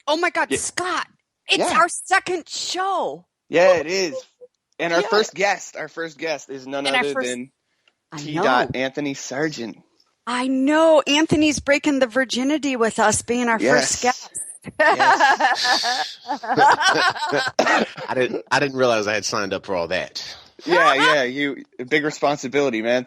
Oh my God, Yeah. Scott! It's Yeah. our second show. Yeah, it is. And our Yeah. first guest is none And our other first- than I T. know. Anthony Sargent. I know. Anthony's breaking the virginity with us being our first guest. Yes. I didn't realize I had signed up for all that. Yeah, big responsibility, man.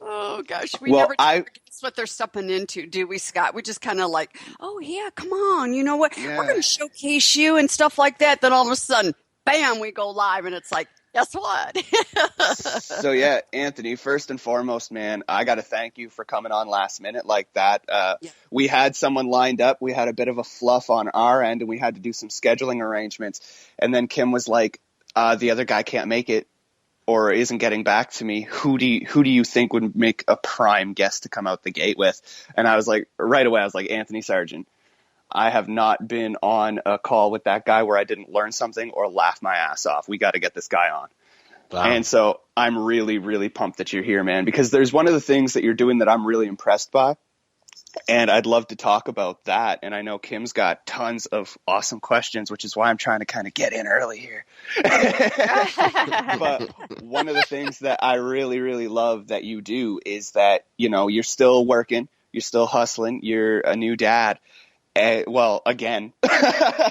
Oh gosh, we Well, never guess what they're stepping into, do we, Scott? We just kind of like, oh yeah, come on, you know what? Yeah. We're going to showcase you and stuff like that. Then all of a sudden, bam, we go live, and it's like, guess what? So yeah, Anthony, first and foremost, man, I got to thank you for coming on last minute like that. We had someone lined up. We had a bit of a fluff on our end, and we had to do some scheduling arrangements. And then Kim was like, the other guy can't make it or isn't getting back to me. Who do you think would make a prime guest to come out the gate with? And I was like, right away, I was like, Anthony Sargent. I have not been on a call with that guy where I didn't learn something or laugh my ass off. We got to get this guy on. Wow. And so I'm really, really pumped that you're here, man, because there's one of the things that you're doing that I'm really impressed by. And I'd love to talk about that. And I know Kim's got tons of awesome questions, which is why I'm trying to kind of get in early here. But one of the things that I really, really love that you do is that, you know, you're still working, you're still hustling, you're a new dad. Well, again,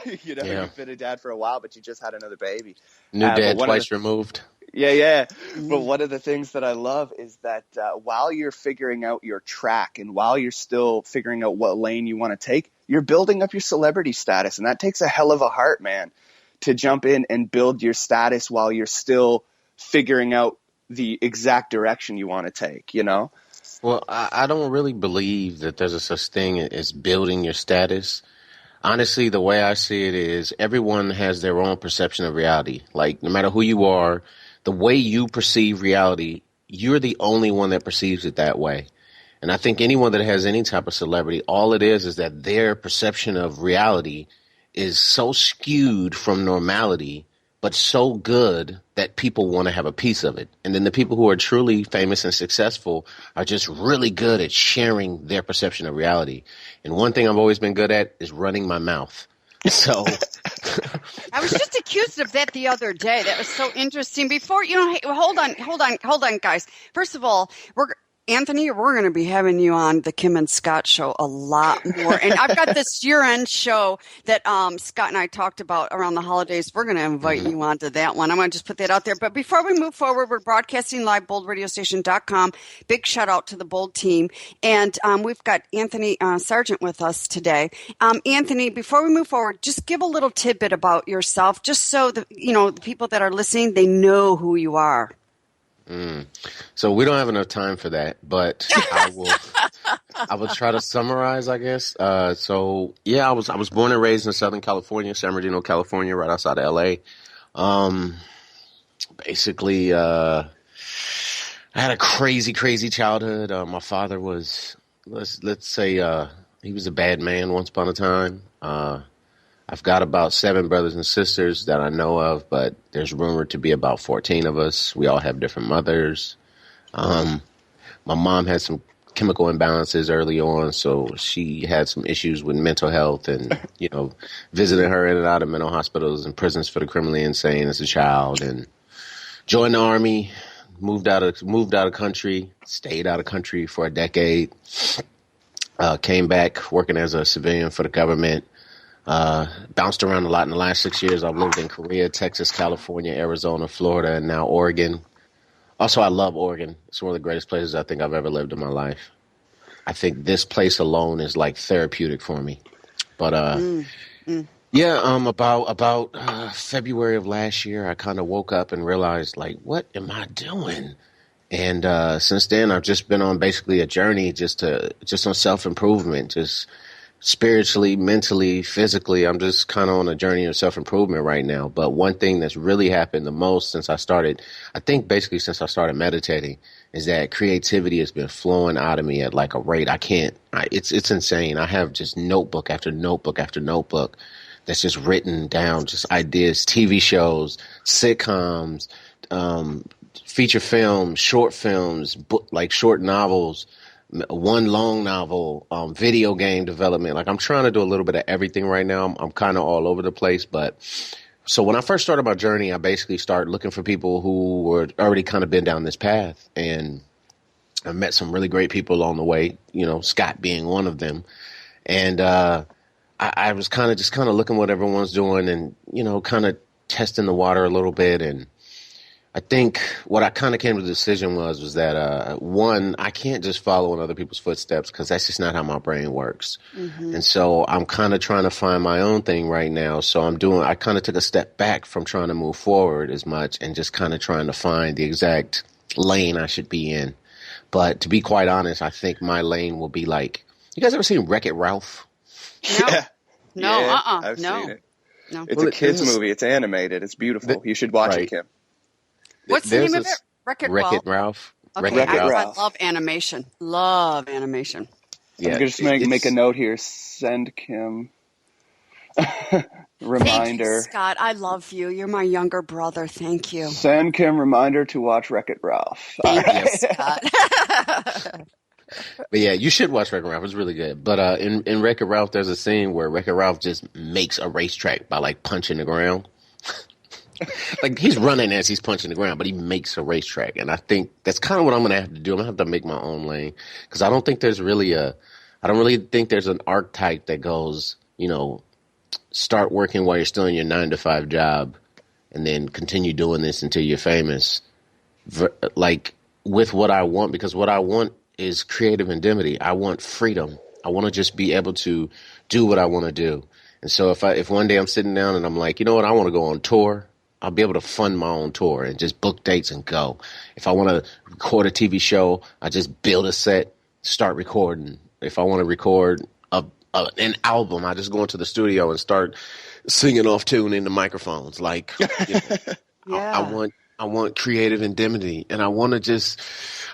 you've been a dad for a while, but you just had another baby. New dad twice removed. Yeah. But one of the things that I love is that while you're figuring out your track and while you're still figuring out what lane you want to take, you're building up your celebrity status. And that takes a hell of a heart, man, to jump in and build your status while you're still figuring out the exact direction you want to take, you know? Well, I don't really believe that there's a such thing as building your status. Honestly, the way I see it is everyone has their own perception of reality. Like, no matter who you are, the way you perceive reality, you're the only one that perceives it that way. And I think anyone that has any type of celebrity, all it is that their perception of reality is so skewed from normality, but so good that people want to have a piece of it. And then the people who are truly famous and successful are just really good at sharing their perception of reality. And one thing I've always been good at is running my mouth. So I was just accused of that the other day. That was so interesting. Before, hey, hold on, guys. First of all, Anthony, we're going to be having you on the Kim and Scott show a lot more. And I've got this year-end show that Scott and I talked about around the holidays. We're going to invite you on to that one. I'm going to just put that out there. But before we move forward, we're broadcasting live, boldradiostation.com. Big shout-out to the Bold team. And we've got Anthony Sargent with us today. Anthony, before we move forward, just give a little tidbit about yourself, just so the people that are listening, they know who you are. So we don't have enough time for that, but I will try to summarize, I guess. I was born and raised in Southern California, San Bernardino, California, right outside of LA. Basically, I had a crazy childhood. My father was, let's say, he was a bad man once upon a time. I've got about 7 brothers and sisters that I know of, but there's rumored to be about 14 of us. We all have different mothers. My mom had some chemical imbalances early on, so she had some issues with mental health and, visiting her in and out of mental hospitals and prisons for the criminally insane as a child, and joined the Army, moved out of country, stayed out of country for a decade, came back working as a civilian for the government. Bounced around a lot in the last 6 years. I've lived in Korea, Texas, California, Arizona, Florida, and now Oregon. Also, I love Oregon. It's one of the greatest places I think I've ever lived in my life. I think this place alone is like therapeutic for me. But about February of last year, I kind of woke up and realized, like, what am I doing? And since then, I've just been on basically a journey just on self-improvement, just spiritually, mentally, physically. I'm just kind of on a journey of self-improvement right now. But one thing that's really happened the most since I started meditating, is that creativity has been flowing out of me at like a rate it's insane. I have just notebook after notebook after notebook that's just written down, just ideas, TV shows, sitcoms, feature films, short films, like short novels, one long novel, video game development. Like I'm trying to do a little bit of everything right now. I'm kind of all over the place. But so when I first started my journey, I basically started looking for people who were already kind of been down this path. And I met some really great people along the way, Scott being one of them. And I was kind of looking what everyone's doing and, kind of testing the water a little bit. And I think what I kind of came to the decision was that, one, I can't just follow in other people's footsteps because that's just not how my brain works. Mm-hmm. And so I'm kind of trying to find my own thing right now. So I kind of took a step back from trying to move forward as much and just kind of trying to find the exact lane I should be in. But to be quite honest, I think my lane will be like, you guys ever seen Wreck-It Ralph? No. Yeah. No, yeah, I've seen it. No. It's a kid's movie. It's animated. It's beautiful. You should watch it, Kim. What's the name of it? Wreck-It Ralph. Okay, Wreck-It Ralph. I love animation. Love animation. Yeah, I'm just make a note here. Send Kim reminder. Thank you, Scott. I love you. You're my younger brother. Thank you. Send Kim reminder to watch Wreck-It Ralph. Thank you, Scott. But yeah, you should watch Wreck-It Ralph. It's really good. But in Wreck-It Ralph, there's a scene where Wreck-It Ralph just makes a racetrack by like punching the ground. Like he's running as he's punching the ground, but he makes a racetrack. And I think that's kind of what I'm going to have to do. I'm going to have to make my own lane because I don't think there's really I don't really think there's an archetype that goes, start working while you're still in your 9-to-5 job and then continue doing this until you're famous. Like with what I want, because what I want is creative indemnity. I want freedom. I want to just be able to do what I want to do. And so if one day I'm sitting down and I'm like, you know what, I want to go on tour, I'll be able to fund my own tour and just book dates and go. If I want to record a TV show, I just build a set, start recording. If I want to record an album, I just go into the studio and start singing off tune into microphones. Like, Yeah. I want creative indemnity, and I want to just,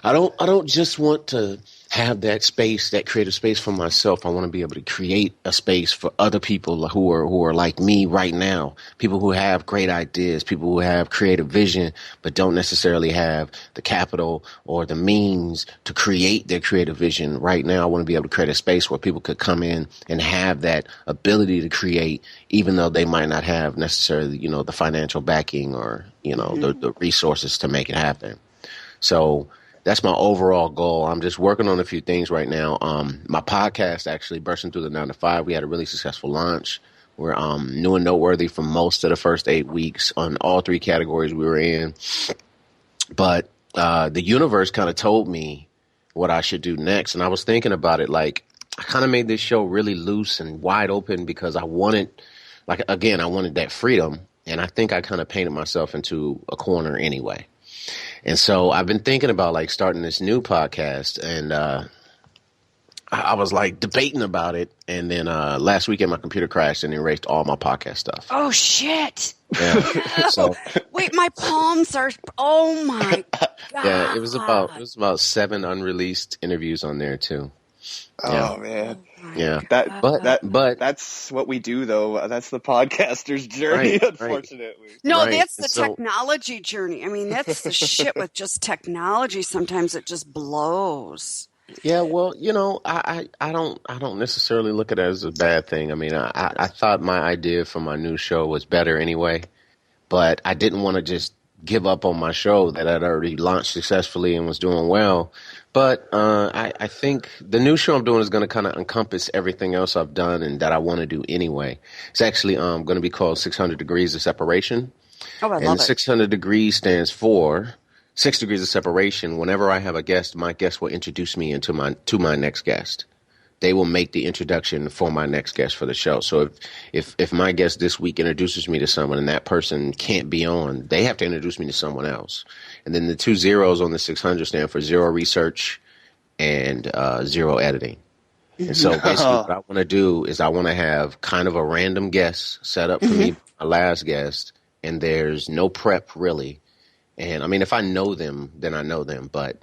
I don't just want to have that space, that creative space for myself. I want to be able to create a space for other people who are like me right now. People who have great ideas, people who have creative vision, but don't necessarily have the capital or the means to create their creative vision right now. I want to be able to create a space where people could come in and have that ability to create, even though they might not have necessarily, the financial backing or, the resources to make it happen. So that's my overall goal. I'm just working on a few things right now. My podcast actually, Bursting Through the 9-to-5, we had a really successful launch. We're new and noteworthy for most of the first 8 weeks on all 3 categories we were in. But the universe kind of told me what I should do next. And I was thinking about it like I kind of made this show really loose and wide open because I wanted that freedom. And I think I kind of painted myself into a corner anyway. And so I've been thinking about like starting this new podcast, and I was like debating about it. And then last weekend my computer crashed and erased all my podcast stuff. Oh shit! Yeah. So wait, my palms are. Oh my god! Yeah, it was about 7 unreleased interviews on there too. Oh man. Yeah. But that's what we do though. That's the podcaster's journey, unfortunately. No, that's the technology journey. I mean, that's the shit with just technology. Sometimes it just blows. Yeah, well, I don't necessarily look at it as a bad thing. I mean, I thought my idea for my new show was better anyway, but I didn't want to just give up on my show that I'd already launched successfully and was doing well. But I think the new show I'm doing is going to kind of encompass everything else I've done and that I want to do anyway. It's actually going to be called 600 Degrees of Separation. Oh, I love it. And 600 Degrees stands for 6 degrees of separation. Whenever I have a guest, my guest will introduce me to my next guest. They will make the introduction for my next guest for the show. So if my guest this week introduces me to someone and that person can't be on, they have to introduce me to someone else. And then the 2 zeros on the 600 stand for zero research and 0 editing. And so basically what I want to do is I want to have kind of a random guest set up for me, my last guest, and there's no prep really. And I mean, if I know them, then I know them, but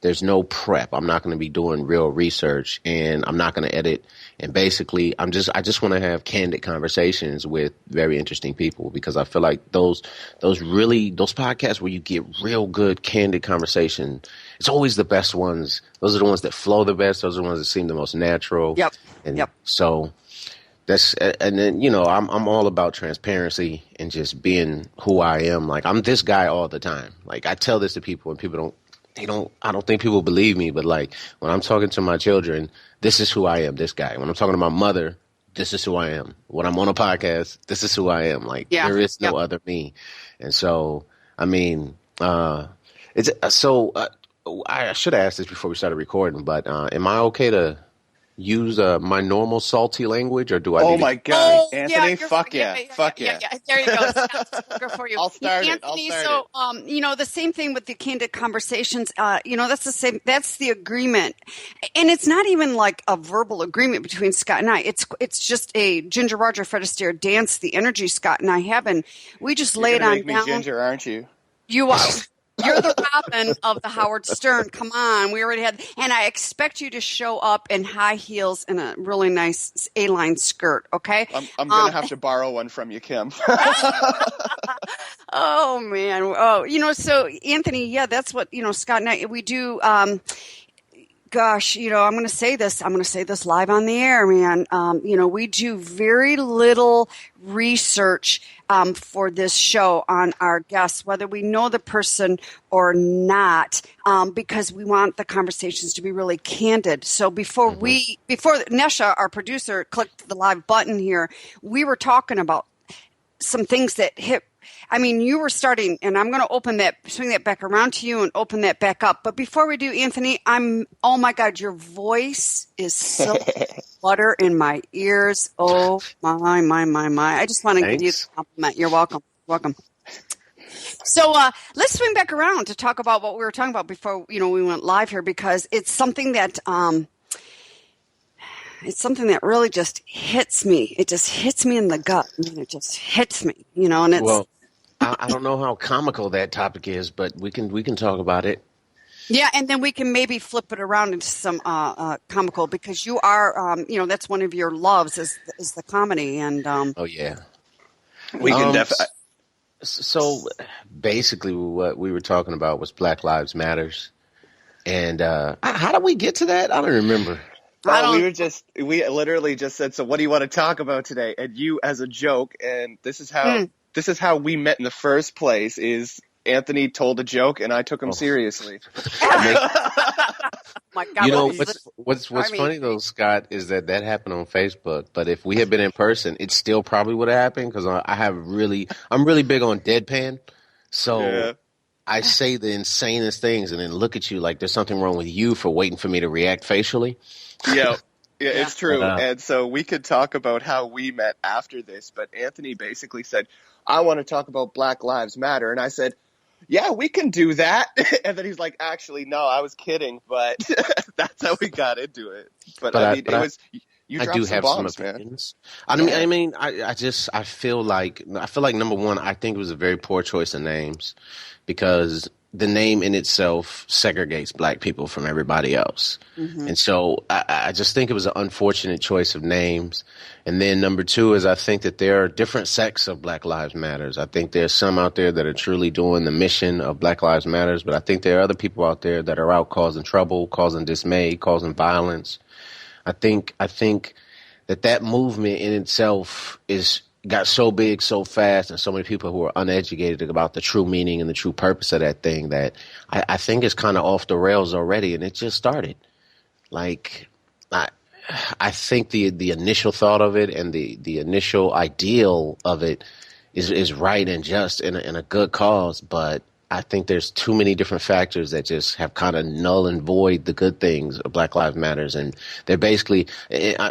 There's no prep. I'm not going to be doing real research, and I'm not going to edit. And basically, I just want to have candid conversations with very interesting people, because I feel like those podcasts where you get real good candid conversation, it's always the best ones. Those are the ones that flow the best. Those are the ones that seem the most natural. Yep. And yep. So and then, I'm all about transparency and just being who I am. Like, I'm this guy all the time. Like, I tell this to people, and people I don't think people believe me, but like, when I'm talking to my children, this is who I am, this guy. When I'm talking to my mother, this is who I am. When I'm on a podcast, this is who I am. Like, there is no other me. And so, I mean, I should have asked this before we started recording, but am I okay to use my normal salty language, or do I? Oh my God, Anthony! Yeah, fuck yeah. There you go. Good for you, I'll start Anthony. it. So, the same thing with the candid conversations. That's the same. That's the agreement, and it's not even like a verbal agreement between Scott and I. It's just a Ginger Roger Fred Astaire dance. The energy Scott and I have, and we just lay it on make me down. Ginger, aren't you? You are. You're the Robin of the Howard Stern. Come on. We already had, and I expect you to show up in high heels and a really nice A-line skirt. Okay. I'm going to have to borrow one from you, Kim. Oh man. Oh, so Anthony, yeah, that's what, Scott and I, we do, gosh, I'm going to say this live on the air, man. We do very little research for this show on our guests, whether we know the person or not, because we want the conversations to be really candid. So before Nesha, our producer, clicked the live button here, we were talking about some things that hit. I mean, you were starting, and I'm going to swing that back around to you and open that back up. But before we do, Anthony, oh my God, your voice is so butter in my ears. Oh my. I just want to give you a compliment. You're welcome. So let's swing back around to talk about what we were talking about before, we went live here, because it's something that, really just hits me. It just hits me in the gut. I mean, it just hits me, and it's. Well, I don't know how comical that topic is, but we can talk about it. Yeah, and then we can maybe flip it around into some comical, because you are, that's one of your loves is the comedy, and. Oh yeah, we can definitely. So basically, what we were talking about was Black Lives Matters, and how did we get to that? I don't remember. We literally just said, so what do you want to talk about today? And you, as a joke, and this is how we met in the first place, is Anthony told a joke and I took him seriously. My God, what's funny though, Scott, is that happened on Facebook. But if we had been in person, it still probably would have happened, because I'm really big on deadpan. So yeah. I say the insanest things and then look at you like there's something wrong with you for waiting for me to react facially. Yeah, it's true. And so we could talk about how we met after this, but Anthony basically said, I want to talk about Black Lives Matter. And I said, yeah, we can do that. And then he's like, actually, no, I was kidding, but that's how we got into it. But I mean, you dropped some bombs, some opinions, man. I feel like number one, I think it was a very poor choice of names, because the name in itself segregates black people from everybody else. Mm-hmm. And so I just think it was an unfortunate choice of names. And then number two is I think that there are different sects of Black Lives Matters. I think there's some out there that are truly doing the mission of Black Lives Matters, but I think there are other people out there that are out causing trouble, causing dismay, causing violence. I think that movement in itself got so big so fast, and so many people who are uneducated about the true meaning and the true purpose of that thing, that I think it's kind of off the rails already, and it just started. Like, I think the initial thought of it and the initial ideal of it is right and just in a good cause, but I think there's too many different factors that just have kind of null and void the good things of Black Lives Matters. And they're basically,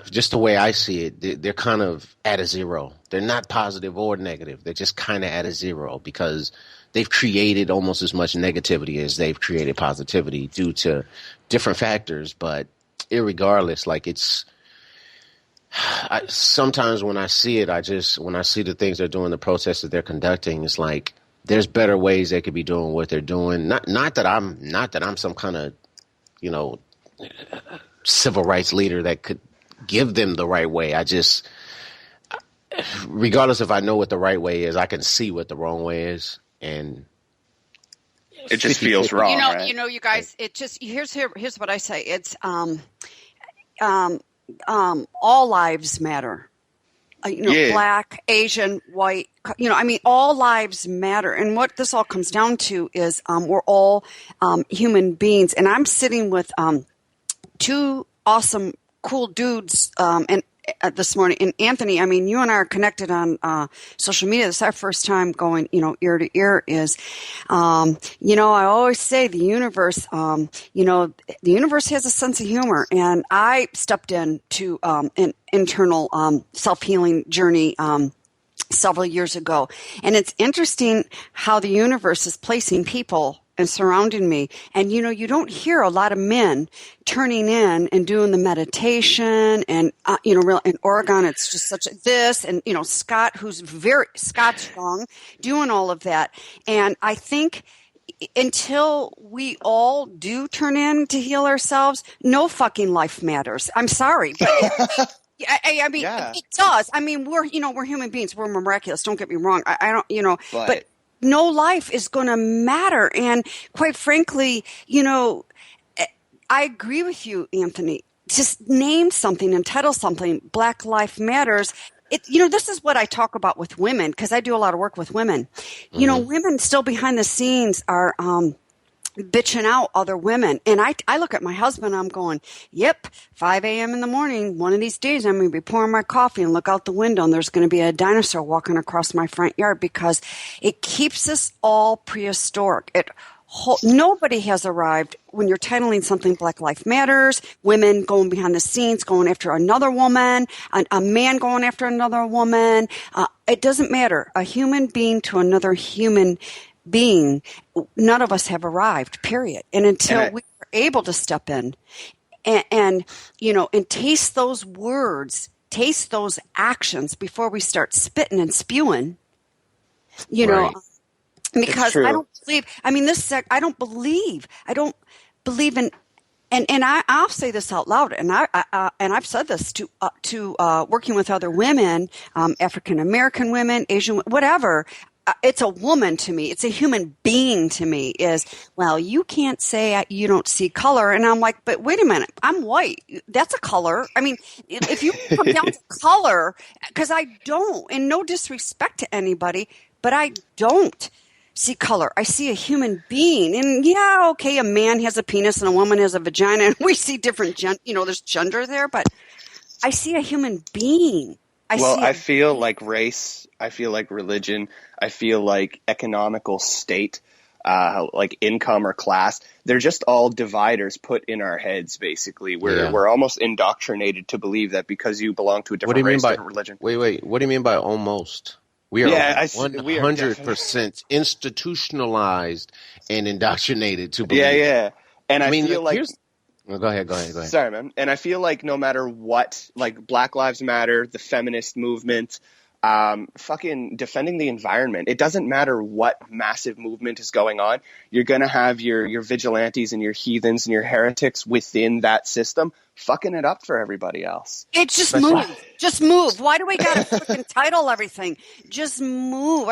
just the way I see it, they're kind of at a zero. They're not positive or negative. They're just kind of at a zero, because they've created almost as much negativity as they've created positivity due to different factors. But irregardless, like sometimes when I see it, when I see the things they're doing, the protests that they're conducting, it's like, there's better ways they could be doing what they're doing. Not that I'm some kind of civil rights leader that could give them the right way. Regardless if I know what the right way is, I can see what the wrong way is, and it just feels wrong. Right? You guys. It just here's what I say. It's all lives matter. Black, Asian, white. All lives matter. And what this all comes down to is we're all human beings. And I'm sitting with two awesome, cool dudes this morning. And Anthony, you and I are connected on social media. This is our first time going, ear to ear. I always say the universe, the universe has a sense of humor. And I stepped into an internal self-healing journey several years ago. And it's interesting how the universe is placing people and surrounding me. And, you don't hear a lot of men turning in and doing the meditation and, in Oregon, it's just such this and, Scott, who's Scott's strong, doing all of that. And I think until we all do turn in to heal ourselves, no fucking life matters. I'm sorry, but it does. We're human beings. We're miraculous. Don't get me wrong. I don't, but no life is going to matter. And quite frankly, I agree with you, Anthony. Just name something and title something. Black Life Matters. This is what I talk about with women because I do a lot of work with women. Mm-hmm. Women still behind the scenes are bitching out other women. And I look at my husband, I'm going, yep, 5 a.m. in the morning, one of these days I'm going to be pouring my coffee and look out the window and there's going to be a dinosaur walking across my front yard because it keeps us all prehistoric. Nobody has arrived when you're titling something Black Life Matters, women going behind the scenes, going after another woman, a man going after another woman. It doesn't matter. A human being to another human being, none of us have arrived, period. And until we are able to step in and taste those words, taste those actions before we start spitting and spewing, right. Because I don't believe, I don't believe in, and I'll say this out loud, and I've said this to working with other women, African American women, Asian, whatever. It's a woman to me. It's a human being to me you can't say you don't see color. And I'm like, but wait a minute, I'm white. That's a color. If you come down to color, because I don't, and no disrespect to anybody, but I don't see color. I see a human being. And a man has a penis and a woman has a vagina, and we see different, there's gender there, but I see a human being. I feel like race, I feel like religion, I feel like economical state, like income or class. They're just all dividers put in our heads, basically. We're almost indoctrinated to believe that because you belong to a different race, different religion. Wait. What do you mean by almost? We are 100% institutionalized and indoctrinated to believe. Yeah. And I feel like... Well, go ahead. Sorry, man. And I feel like no matter what, like Black Lives Matter, the feminist movement, fucking defending the environment, it doesn't matter what massive movement is going on. You're going to have your vigilantes and your heathens and your heretics within that system fucking it up for everybody else. It's just move. Just move. Why do we got to freaking title everything? Just move.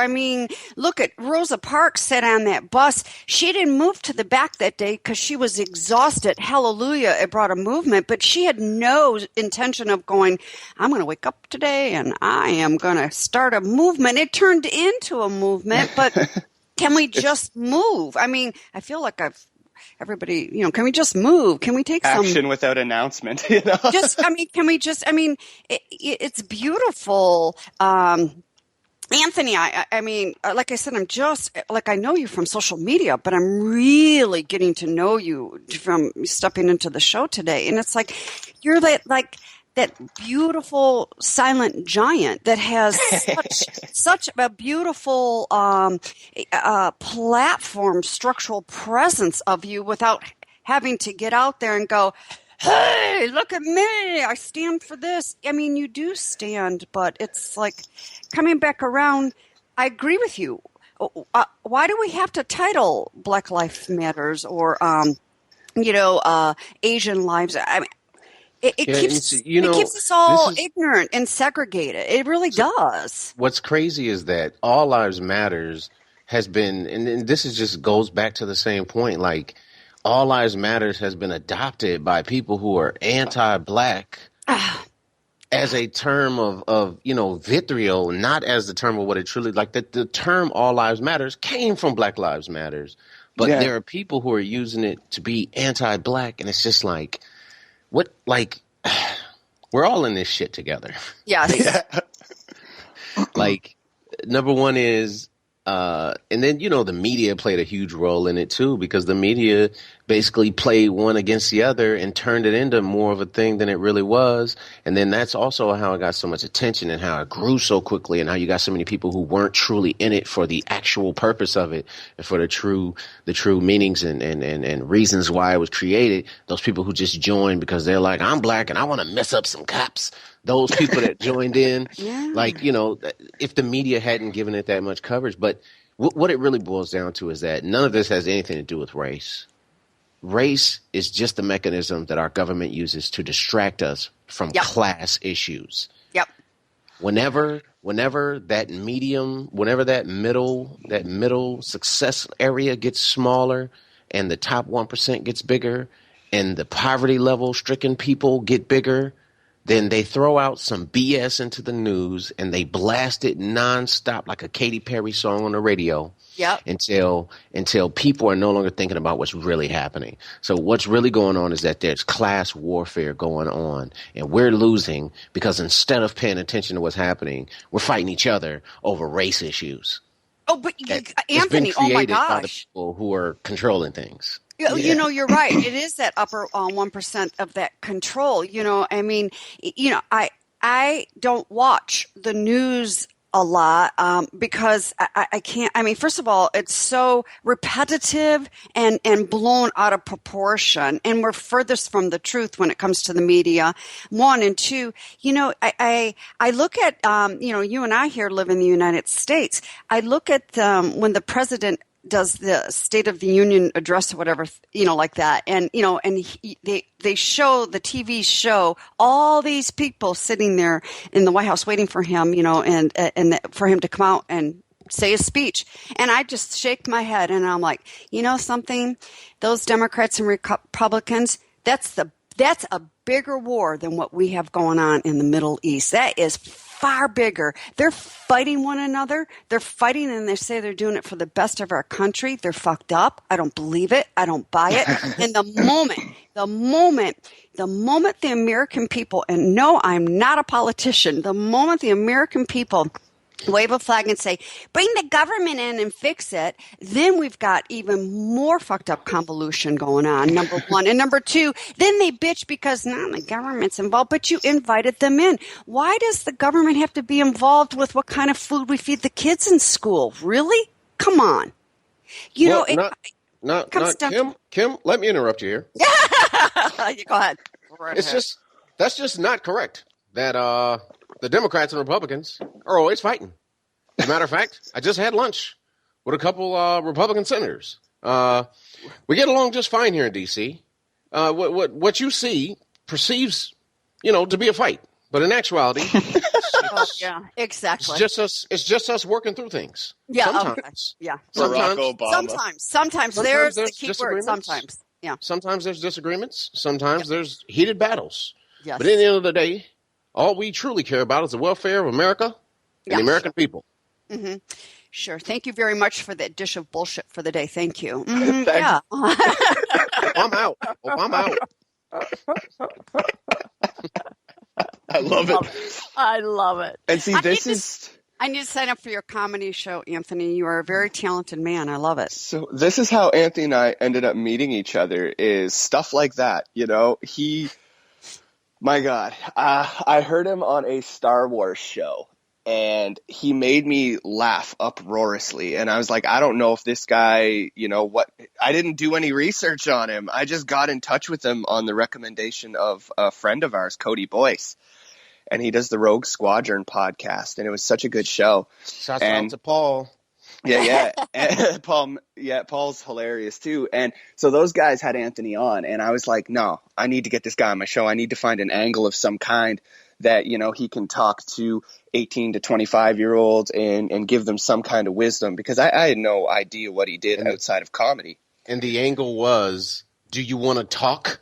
Look at Rosa Parks sat on that bus. She didn't move to the back that day because she was exhausted. Hallelujah. It brought a movement, but she had no intention of going, I'm going to wake up today and I am going to start a movement. It turned into a movement, but can we just move? I feel like everybody, can we just move? Can we take action some without announcement? It's beautiful. Anthony, like I said, I'm just I know you from social media, but I'm really getting to know you from stepping into the show today. And it's like, you're that beautiful silent giant that has such a beautiful platform, structural presence of you without having to get out there and go, hey, look at me, I stand for this. You do stand, but it's like coming back around. I agree with you. Why do we have to title Black Lives Matters or Asian lives. I mean, it Yeah, keeps you it know, keeps us this all is ignorant and segregated. It really so does. what's crazy is that All Lives Matters has been, and this is just goes back to the same point. Like, All Lives Matters has been adopted by people who are anti-black Ah, as a term of vitriol, not as the term of what it truly like. The term All Lives Matters came from Black Lives Matters, but Yeah. there are people who are using it to be anti-black, and it's just like what like we're all in this shit together. yes. Yeah. Like, number one is, and then, the media played a huge role in it too, because the media basically played one against the other and turned it into more of a thing than it really was. And then that's also how it got so much attention and how it grew so quickly, and how you got so many people who weren't truly in it for the actual purpose of it and for the true meanings and reasons why it was created. Those people who just joined because they're like, I'm black and I want to mess up some cops. Those people that joined in, Yeah. like, if the media hadn't given it that much coverage. But what it really boils down to is that none of this has anything to do with race. Race is just the mechanism that our government uses to distract us from Yep. class issues. Yep. Whenever that middle success area gets smaller and the top 1% gets bigger and the poverty level stricken people get bigger, then they throw out some BS into the news and they blast it nonstop like a Katy Perry song on the radio. Yep. Until people are no longer thinking about what's really happening. So what's really going on is that there's class warfare going on, and we're losing because instead of paying attention to what's happening, we're fighting each other over race issues. Oh, but It's Anthony, been oh my created by the gosh. people who are controlling things. You're right. It is that upper 1% of that control. I mean, I don't watch the news a lot because I can't. I mean, first of all, it's so repetitive and blown out of proportion, and we're furthest from the truth when it comes to the media. One and two, I look at you and I here live in the United States. I look at when the president does the State of the Union address or whatever, like that. And, they show the TV show all these people sitting there in the White House waiting for him, and for him to come out and say his speech. And I just shake my head and I'm like, something, those Democrats and Republicans, that's a bigger war than what we have going on in the Middle East. That is far bigger. They're fighting one another. They're fighting and they say they're doing it for the best of our country. They're fucked up. I don't believe it. I don't buy it. And the moment the American people, and no, I'm not a politician, the moment the American people wave a flag and say, bring the government in and fix it, then we've got even more fucked up convolution going on, number one. And number two, then they bitch because the government's involved, but you invited them in. Why does the government have to be involved with what kind of food we feed the kids in school? Really? Come on. Not Kim, let me interrupt you here. You go ahead. That's just not correct. That the Democrats and Republicans are always fighting. As a matter of fact, I just had lunch with a couple Republican senators. We get along just fine here in D.C. What you see perceives, to be a fight, but in actuality, yeah, exactly. It's just us working through things. Yeah, sometimes. okay. Yeah. Barack Obama. Sometimes there's the key word. Sometimes, yeah. Sometimes there's disagreements. Sometimes there's heated battles. Yes. But at the end of the day, all we truly care about is the welfare of America and the American people. Mm-hmm. Sure. Thank you very much for that dish of bullshit for the day. Thank you. Thanks. Yeah. I'm out. I'm out. I love it. I love it. And see, I need to sign up for your comedy show, Anthony. You are a very talented man. I love it. So this is how Anthony and I ended up meeting each other, is stuff like that. My God, I heard him on a Star Wars show, and he made me laugh uproariously. And I was like, I don't know if this guy, I didn't do any research on him. I just got in touch with him on the recommendation of a friend of ours, Cody Boyce. And he does the Rogue Squadron podcast, and it was such a good show. Shouts out to Paul. Yeah. And Paul's hilarious too. And so those guys had Anthony on, and I was like, no, I need to get this guy on my show. I need to find an angle of some kind that, he can talk to 18 to 25-year-olds and give them some kind of wisdom, because I had no idea what he did outside of comedy. And the angle was, do you want to talk?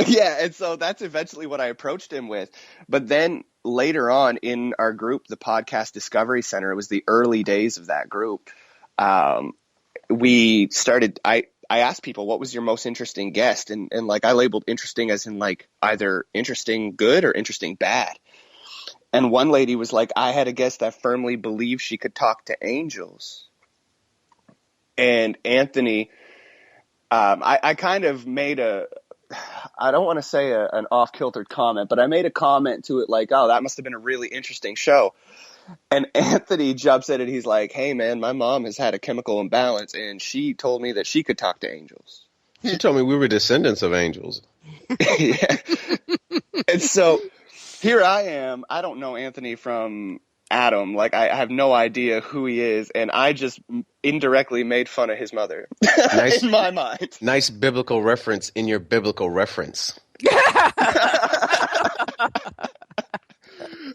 Yeah, and so that's eventually what I approached him with. But then later on in our group, the Podcast Discovery Center, it was the early days of that group. We started, I asked people, what was your most interesting guest? And like, I labeled interesting as in like either interesting good or interesting bad. And one lady was like, I had a guest that firmly believed she could talk to angels. And Anthony, I kind of made I don't want to say an off-kiltered comment, but I made a comment to it like, oh, that must have been a really interesting show. And Anthony jumps in and he's like, hey, man, my mom has had a chemical imbalance, and she told me that she could talk to angels. She told me we were descendants of angels. Yeah. And so here I am. I don't know Anthony from Adam. Like, I have no idea who he is, and I just indirectly made fun of his mother. Nice, in my mind. Nice biblical reference in your biblical reference.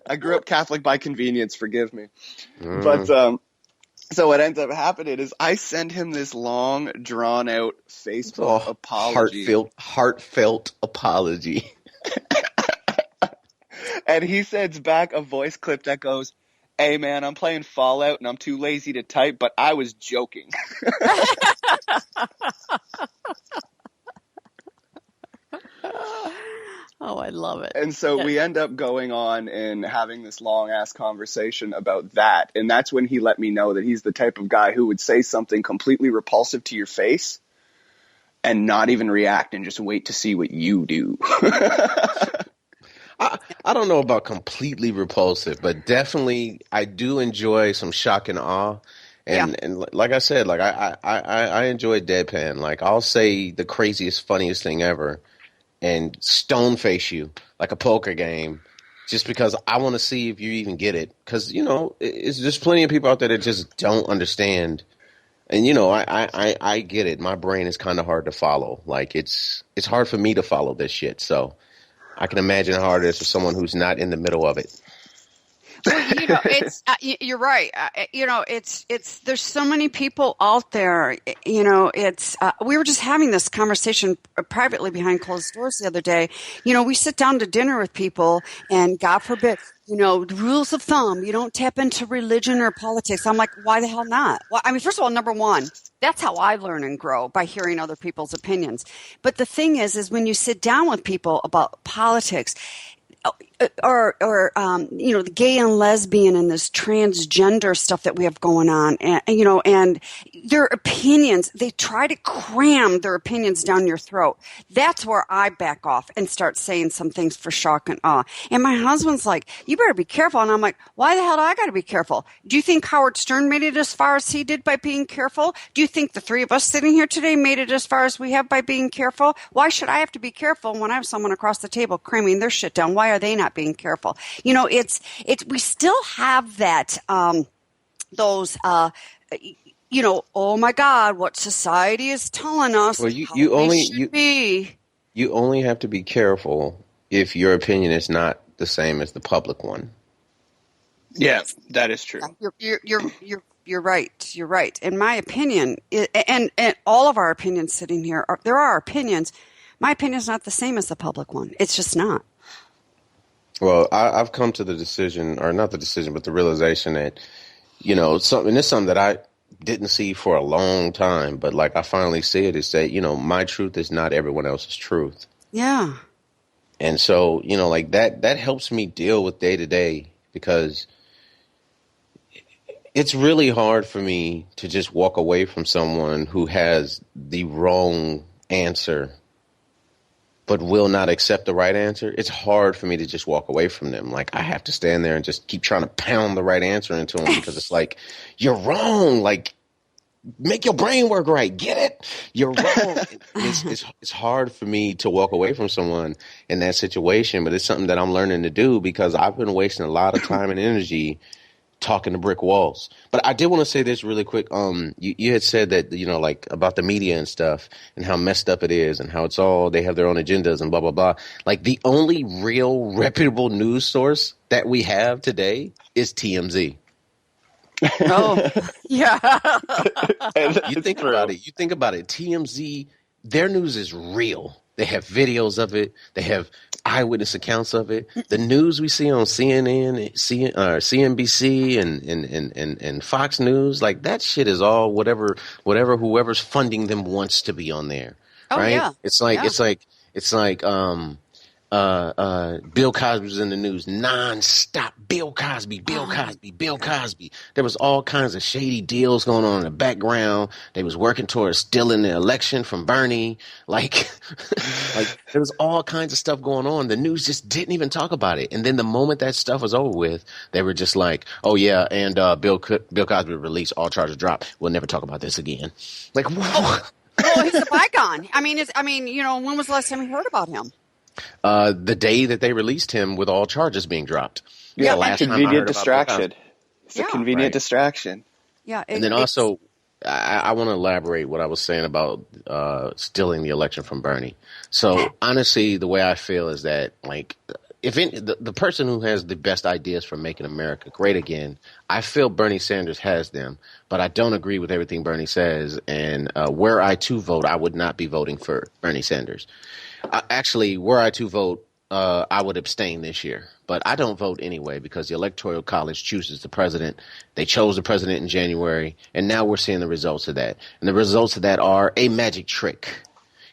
I grew up Catholic by convenience, forgive me. But so what ends up happening is I send him this long, drawn-out Facebook apology. Heartfelt apology. And he sends back a voice clip that goes, hey, man, I'm playing Fallout and I'm too lazy to type, but I was joking. Oh, I love it. And so we end up going on and having this long-ass conversation about that. And that's when he let me know that he's the type of guy who would say something completely repulsive to your face and not even react and just wait to see what you do. I don't know about completely repulsive, but definitely I do enjoy some shock and awe. And like I said, like I enjoy deadpan. Like, I'll say the craziest, funniest thing ever and stone face you like a poker game just because I want to see if you even get it. Because, it's just plenty of people out there that just don't understand. And, I get it. My brain is kind of hard to follow. Like, it's hard for me to follow this shit. So I can imagine how hard it is for someone who's not in the middle of it. Well, it's you're right. It's there's so many people out there. We were just having this conversation privately behind closed doors the other day. We sit down to dinner with people, and God forbid, the rules of thumb, you don't tap into religion or politics. I'm like, why the hell not? Well, I mean, first of all, number one, that's how I learn and grow, by hearing other people's opinions. But the thing is when you sit down with people about politics, or the gay and lesbian and this transgender stuff that we have going on, and their opinions, they try to cram their opinions down your throat. That's where I back off and start saying some things for shock and awe. And my husband's like, you better be careful. And I'm like, why the hell do I got to be careful? Do you think Howard Stern made it as far as he did by being careful? Do you think the three of us sitting here today made it as far as we have by being careful? Why should I have to be careful when I have someone across the table cramming their shit down? Why are they not being careful? We still have that, oh my God, what society is telling us. Well, you only have to be careful if your opinion is not the same as the public one. Yeah, that is true. You're right. You're right. In my opinion, and all of our opinions sitting here, there are opinions. My opinion is not the same as the public one. It's just not. Well, I've come to the decision, or not the decision, but the realization that, it's something that I didn't see for a long time, but like I finally see it, is that, my truth is not everyone else's truth. Yeah. And so, like that helps me deal with day to day, because it's really hard for me to just walk away from someone who has the wrong answer but will not accept the right answer. It's hard for me to just walk away from them. Like, I have to stand there and just keep trying to pound the right answer into them, because it's like, you're wrong. Like, make your brain work right. Get it? You're wrong. It's hard for me to walk away from someone in that situation, but it's something that I'm learning to do, because I've been wasting a lot of time and energy talking to brick walls. But I did want to say this really quick. You had said that, like about the media and stuff and how messed up it is and how it's all, they have their own agendas and blah, blah, blah. Like the only real reputable news source that we have today is TMZ. Oh, yeah. You think about it. TMZ, their news is real. They have videos of it. They have eyewitness accounts of it. The news we see on CNN, CNBC, and Fox News, like that shit is all whatever whoever's funding them wants to be on there. Oh, right? yeah. It's like Bill Cosby was in the news nonstop. Bill Cosby. There was all kinds of shady deals going on in the background. They was working towards stealing the election from Bernie. Like there was all kinds of stuff going on. The news just didn't even talk about it. And then the moment that stuff was over with, they were just like, "Oh yeah, and Bill Cosby released, all charges dropped. We'll never talk about this again." Like, what? Well, he's a bygone. When was the last time you heard about him? The day that they released him with all charges being dropped. Yeah, the last time I heard convenient about distraction. It's a convenient right. distraction. Yeah. And then also, I want to elaborate what I was saying about stealing the election from Bernie. So honestly, the way I feel is that, like, the person who has the best ideas for making America great again, I feel Bernie Sanders has them, but I don't agree with everything Bernie says. And were I to vote, I would not be voting for Bernie Sanders. Actually, were I to vote, I would abstain this year. But I don't vote anyway because the Electoral College chooses the president. They chose the president in January, and now we're seeing the results of that. And the results of that are a magic trick.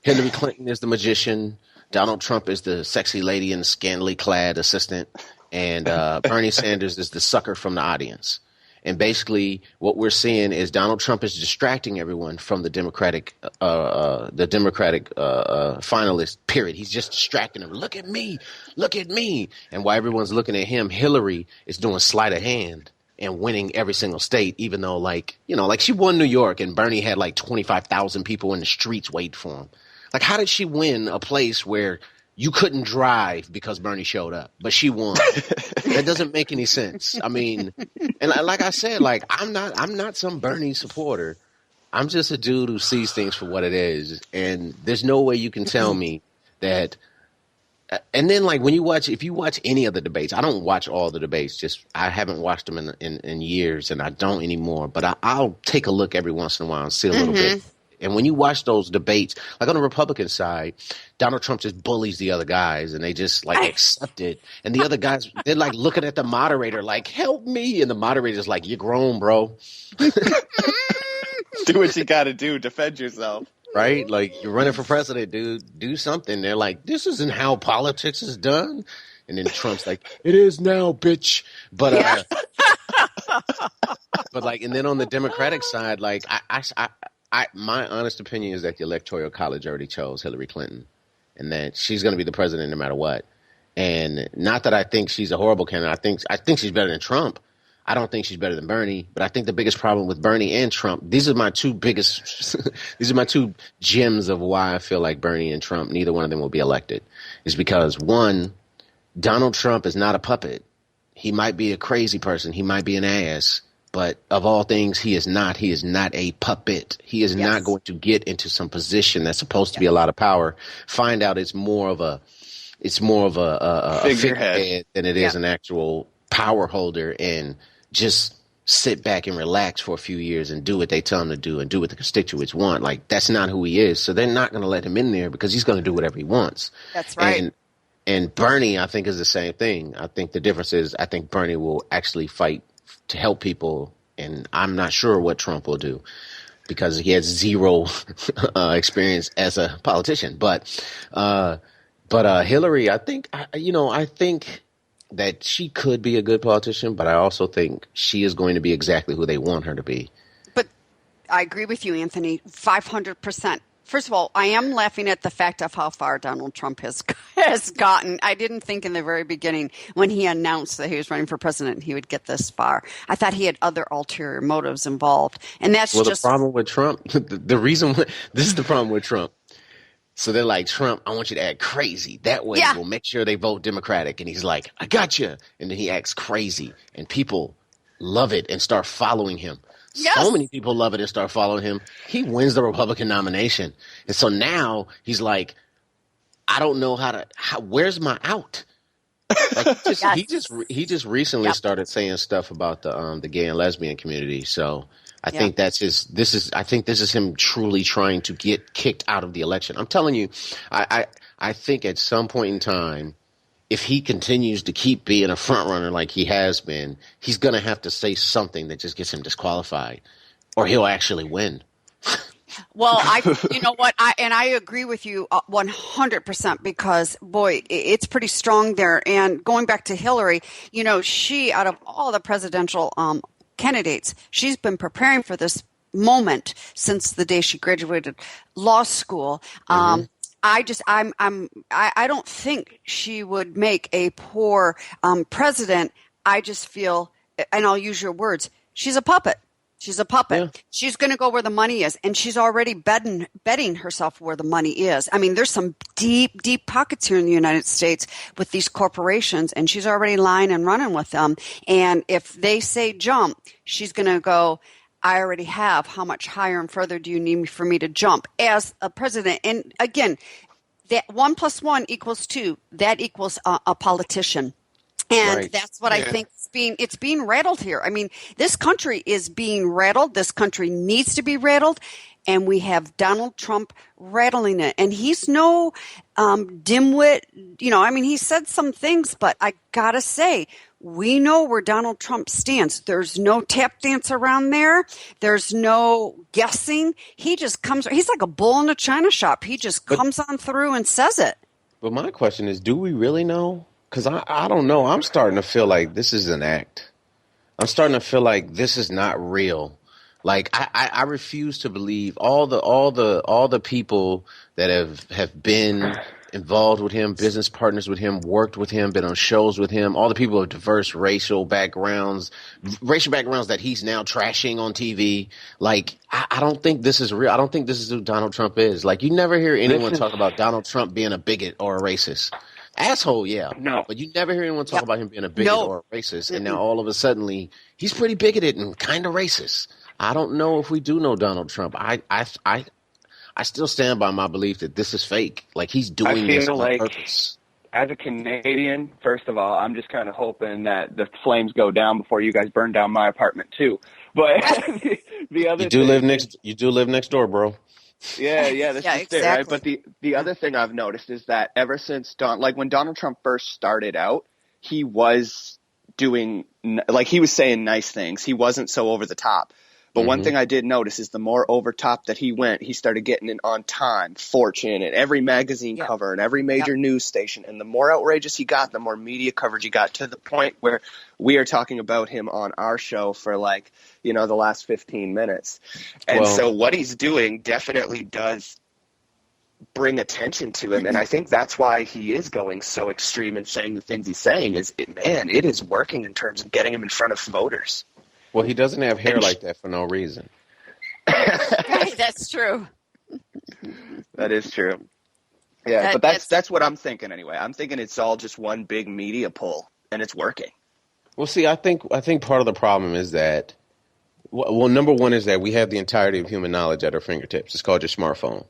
Hillary Clinton is the magician. Donald Trump is the sexy lady and the scantily clad assistant. And Bernie Sanders is the sucker from the audience. And basically what we're seeing is Donald Trump is distracting everyone from the Democratic finalist, period. He's just distracting them. Look at me. And while everyone's looking at him, Hillary is doing sleight of hand and winning every single state, even though, like she won New York and Bernie had like 25,000 people in the streets waiting for him. Like, how did she win a place where you couldn't drive because Bernie showed up, but she won? That doesn't make any sense. I mean, and like I said, like I'm not some Bernie supporter. I'm just a dude who sees things for what it is, and there's no way you can tell me that. And then, like, if you watch any of the debates, I don't watch all the debates. Just I haven't watched them in years, and I don't anymore. But I'll take a look every once in a while and see a little bit. And when you watch those debates, like on the Republican side, Donald Trump just bullies the other guys and they just like accept it. And the other guys, they're like looking at the moderator like, help me. And the moderator's like, you're grown, bro. Do what you got to do. Defend yourself. Right? Like, you're running for president, dude. Do something. They're like, this isn't how politics is done. And then Trump's like, it is now, bitch. But, but like, and then on the Democratic side, like, my honest opinion is that the Electoral College already chose Hillary Clinton and that she's going to be the president no matter what. And not that I think she's a horrible candidate. I think she's better than Trump. I don't think she's better than Bernie, but I think the biggest problem with Bernie and Trump, these are my two gems of why I feel like Bernie and Trump, neither one of them will be elected, is because, one, Donald Trump is not a puppet. He might be a crazy person. He might be an ass. But of all things, he is not. He is not a puppet. He is not going to get into some position that's supposed to be a lot of power. Find out it's more of a figurehead than it is an actual power holder, and just sit back and relax for a few years and do what they tell him to do and do what the constituents want. Like, that's not who he is. So they're not going to let him in there because he's going to do whatever he wants. That's right. And Bernie, I think, is the same thing. I think the difference is I think Bernie will actually fight to help people, and I'm not sure what Trump will do because he has zero experience as a politician. But Hillary, I think that she could be a good politician, but I also think she is going to be exactly who they want her to be. But I agree with you, Anthony, 500%. First of all, I am laughing at the fact of how far Donald Trump has gotten. I didn't think in the very beginning when he announced that he was running for president he would get this far. I thought he had other ulterior motives involved. And that's the problem with Trump. This is the problem with Trump. So they're like, Trump, I want you to act crazy. That way we'll make sure they vote Democratic. And he's like, I got you. And then he acts crazy. And people love it and start following him. Yes. So many people love it and start following him. He wins the Republican nomination. And so now he's like, I don't know where's my out? Like he just recently started saying stuff about the gay and lesbian community. So I think this is him truly trying to get kicked out of the election. I'm telling you, I think at some point in time, if he continues to keep being a front runner like he has been, he's going to have to say something that just gets him disqualified, or he'll actually win. Well, you know what? I agree with you 100% because, boy, it's pretty strong there. And going back to Hillary, you know, she, out of all the presidential candidates, she's been preparing for this moment since the day she graduated law school. I don't think she would make a poor president. I just feel, and I'll use your words, she's a puppet. She's a puppet. Yeah. She's going to go where the money is, and she's already betting herself where the money is. I mean, there's some deep, deep pockets here in the United States with these corporations, and she's already lying and running with them. And if they say jump, she's going to go, I already have. How much higher and further do you need for me to jump as a president? And again, that 1 + 1 = 2. That equals a politician. And that's what I think it's being rattled here. I mean, this country is being rattled. This country needs to be rattled. And we have Donald Trump rattling it. And he's no dimwit. You know, I mean, he said some things, but I got to say, we know where Donald Trump stands. There's no tap dance around there. There's no guessing. He just comes. He's like a bull in a china shop. He just comes on through and says it. But my question is, do we really know? Because I don't know. I'm starting to feel like this is an act. I'm starting to feel like this is not real. Like I refuse to believe all the people that have been involved with him, business partners with him, worked with him, been on shows with him, all the people of diverse racial backgrounds that he's now trashing on TV. Like, I don't think this is real. I don't think this is who Donald Trump is. Like, you never hear anyone talk about Donald Trump being a bigot or a racist. Asshole, yeah. No. But you never hear anyone talk about him being a bigot or a racist. And now all of a sudden he's pretty bigoted and kind of racist. I don't know if we do know Donald Trump. I still stand by my belief that this is fake. Like, he's doing this on purpose. As a Canadian, first of all, I'm just kind of hoping that the flames go down before you guys burn down my apartment too. But the other you do live next door, bro. Yeah, this is exactly. It, right? But the other thing I've noticed is that ever since when Donald Trump first started out, he was doing, like, he was saying nice things. He wasn't so over the top. But one thing I did notice is the more over top that he went, he started getting it on Time, Fortune, and every magazine cover and every major news station. And the more outrageous he got, the more media coverage he got, to the point where we are talking about him on our show for, like, you know, the last 15 minutes. And so what he's doing definitely does bring attention to him. And I think that's why he is going so extreme and saying the things he's saying it is working in terms of getting him in front of voters. Well, he doesn't have hair like that for no reason. That's true. That is true. Yeah, but that's what I'm thinking anyway. I'm thinking it's all just one big media pull, and it's working. Well, see, I think part of the problem is that, well, number one is that we have the entirety of human knowledge at our fingertips. It's called your smartphone,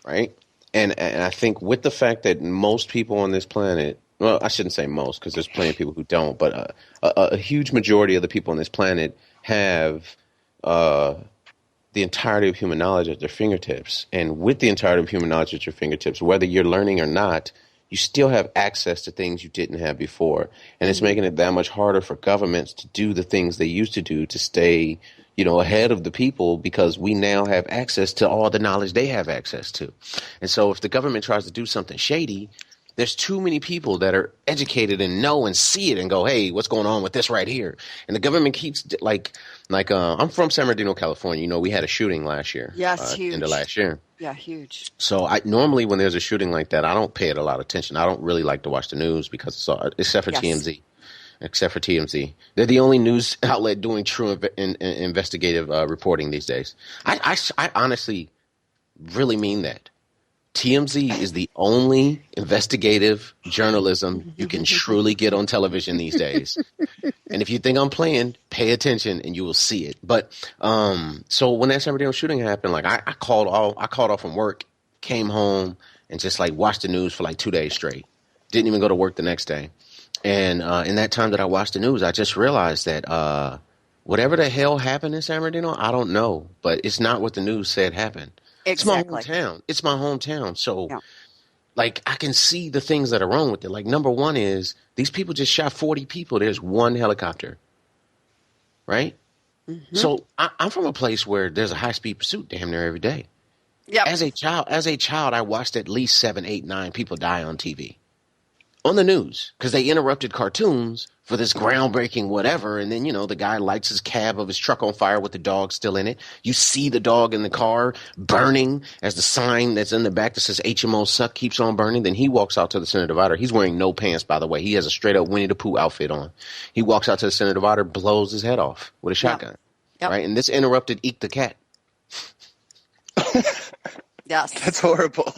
right? And I think with the fact that most people on this planet, well, I shouldn't say most, because there's plenty of people who don't, but a huge majority of the people on this planet have the entirety of human knowledge at their fingertips. And with the entirety of human knowledge at your fingertips, whether you're learning or not, you still have access to things you didn't have before. And it's making it that much harder for governments to do the things they used to do to stay, you know, ahead of the people, because we now have access to all the knowledge they have access to. And so if the government tries to do something shady, there's too many people that are educated and know and see it and go, hey, what's going on with this right here? And the government keeps like I'm from San Bernardino, California. You know, we had a shooting last year. Yes, huge. End of last year. Yeah, huge. So normally when there's a shooting like that, I don't pay it a lot of attention. I don't really like to watch the news because except for TMZ. Except for TMZ. They're the only news outlet doing true investigative reporting these days. I honestly really mean that. TMZ is the only investigative journalism you can truly get on television these days. And if you think I'm playing, pay attention and you will see it. But so when that San Bernardino shooting happened, like I called off from work, came home, and just like watched the news for like 2 days straight. Didn't even go to work the next day. And in that time that I watched the news, I just realized that whatever the hell happened in San Bernardino, I don't know. But it's not what the news said happened. Exactly. It's my hometown. It's my hometown. So, like, I can see the things that are wrong with it. Like, number one is these people just shot 40 people. There's one helicopter. Right? Mm-hmm. So I'm from a place where there's a high-speed pursuit damn near every day. Yep. As a child, I watched at least 7, 8, 9 people die on TV. On the news, because they interrupted cartoons for this groundbreaking whatever, and then, the guy lights his cab of his truck on fire with the dog still in it. You see the dog in the car burning as the sign that's in the back that says HMO suck keeps on burning. Then he walks out to the center divider. He's wearing no pants, by the way. He has a straight-up Winnie the Pooh outfit on. He walks out to the center divider, blows his head off with a shotgun. Yep. Right? And this interrupted Eek the cat. Yes. That's horrible.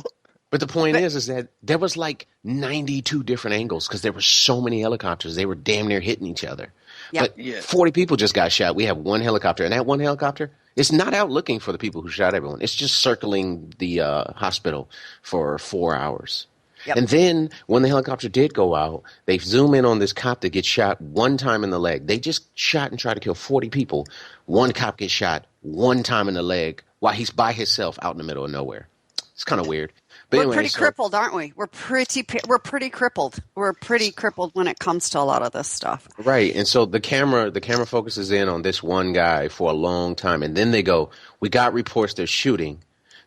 But the point is that there was like 92 different angles because there were so many helicopters. They were damn near hitting each other. Yep. But 40 people just got shot. We have one helicopter. And that one helicopter, it's not out looking for the people who shot everyone. It's just circling the hospital for 4 hours. Yep. And then when the helicopter did go out, they zoom in on this cop that gets shot one time in the leg. They just shot and tried to kill 40 people. One cop gets shot one time in the leg while he's by himself out in the middle of nowhere. It's kind of weird. But we're pretty crippled, aren't we? We're pretty crippled. We're pretty crippled when it comes to a lot of this stuff. Right. And so the camera focuses in on this one guy for a long time. And then they go, we got reports they're shooting.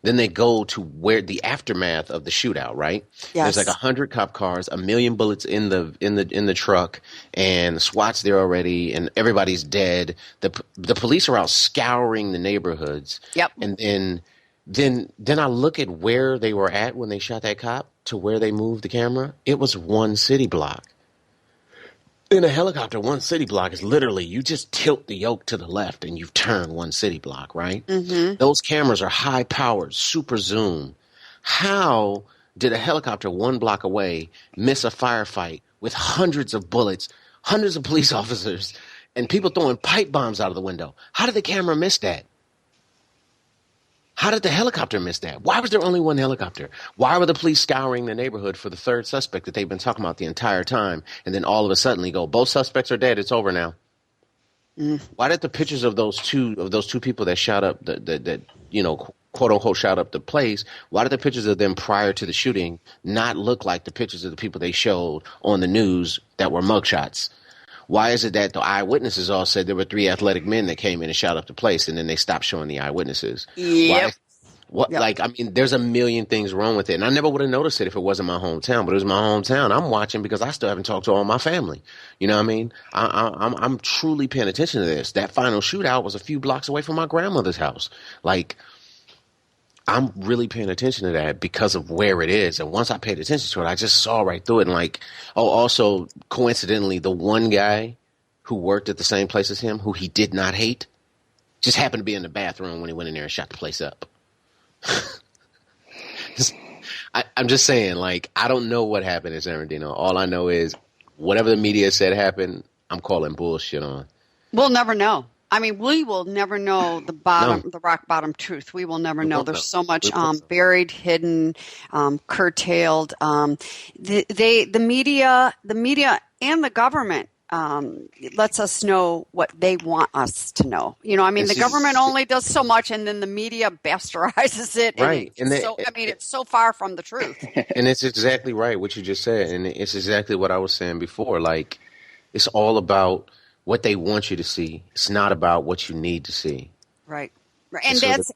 Then they go to where the aftermath of the shootout, right? Yes. There's like 100 cop cars, 1 million bullets in the truck, and the SWAT's there already, and everybody's dead. The police are out scouring the neighborhoods. Yep. And then I look at where they were at when they shot that cop to where they moved the camera. It was one city block. In a helicopter, one city block is literally you just tilt the yoke to the left and you turn one city block, right? Mm-hmm. Those cameras are high powered, super zoom. How did a helicopter 1 block away miss a firefight with hundreds of bullets, hundreds of police officers, and people throwing pipe bombs out of the window? How did the camera miss that? How did the helicopter miss that? Why was there only one helicopter? Why were the police scouring the neighborhood for the third suspect that they've been talking about the entire time? And then all of a sudden they go, both suspects are dead. It's over now. Mm. Why did the pictures of those two people that shot up that quote unquote shot up the place? Why did the pictures of them prior to the shooting not look like the pictures of the people they showed on the news that were mugshots? Why is it that the eyewitnesses all said there were 3 athletic men that came in and shot up the place, and then they stopped showing the eyewitnesses? Yep. There's a million things wrong with it, and I never would have noticed it if it wasn't my hometown. But it was my hometown. I'm watching because I still haven't talked to all my family. You know what I mean? I'm truly paying attention to this. That final shootout was a few blocks away from my grandmother's house. Like, I'm really paying attention to that because of where it is. And once I paid attention to it, I just saw right through it. And like, also coincidentally, the one guy who worked at the same place as him, who he did not hate, just happened to be in the bathroom when he went in there and shot the place up. I'm just saying, like, I don't know what happened in San Bernardino. All I know is whatever the media said happened, I'm calling bullshit on. We'll never know. I mean, we will never know the rock bottom truth. We will never know. There's so much buried, hidden, curtailed. The media and the government lets us know what they want us to know. The government only does so much, and then the media bastardizes it. Right. It's so far from the truth. And it's exactly right what you just said, and it's exactly what I was saying before. Like, it's all about what they want you to see. It's not about what you need to see. Right. And that's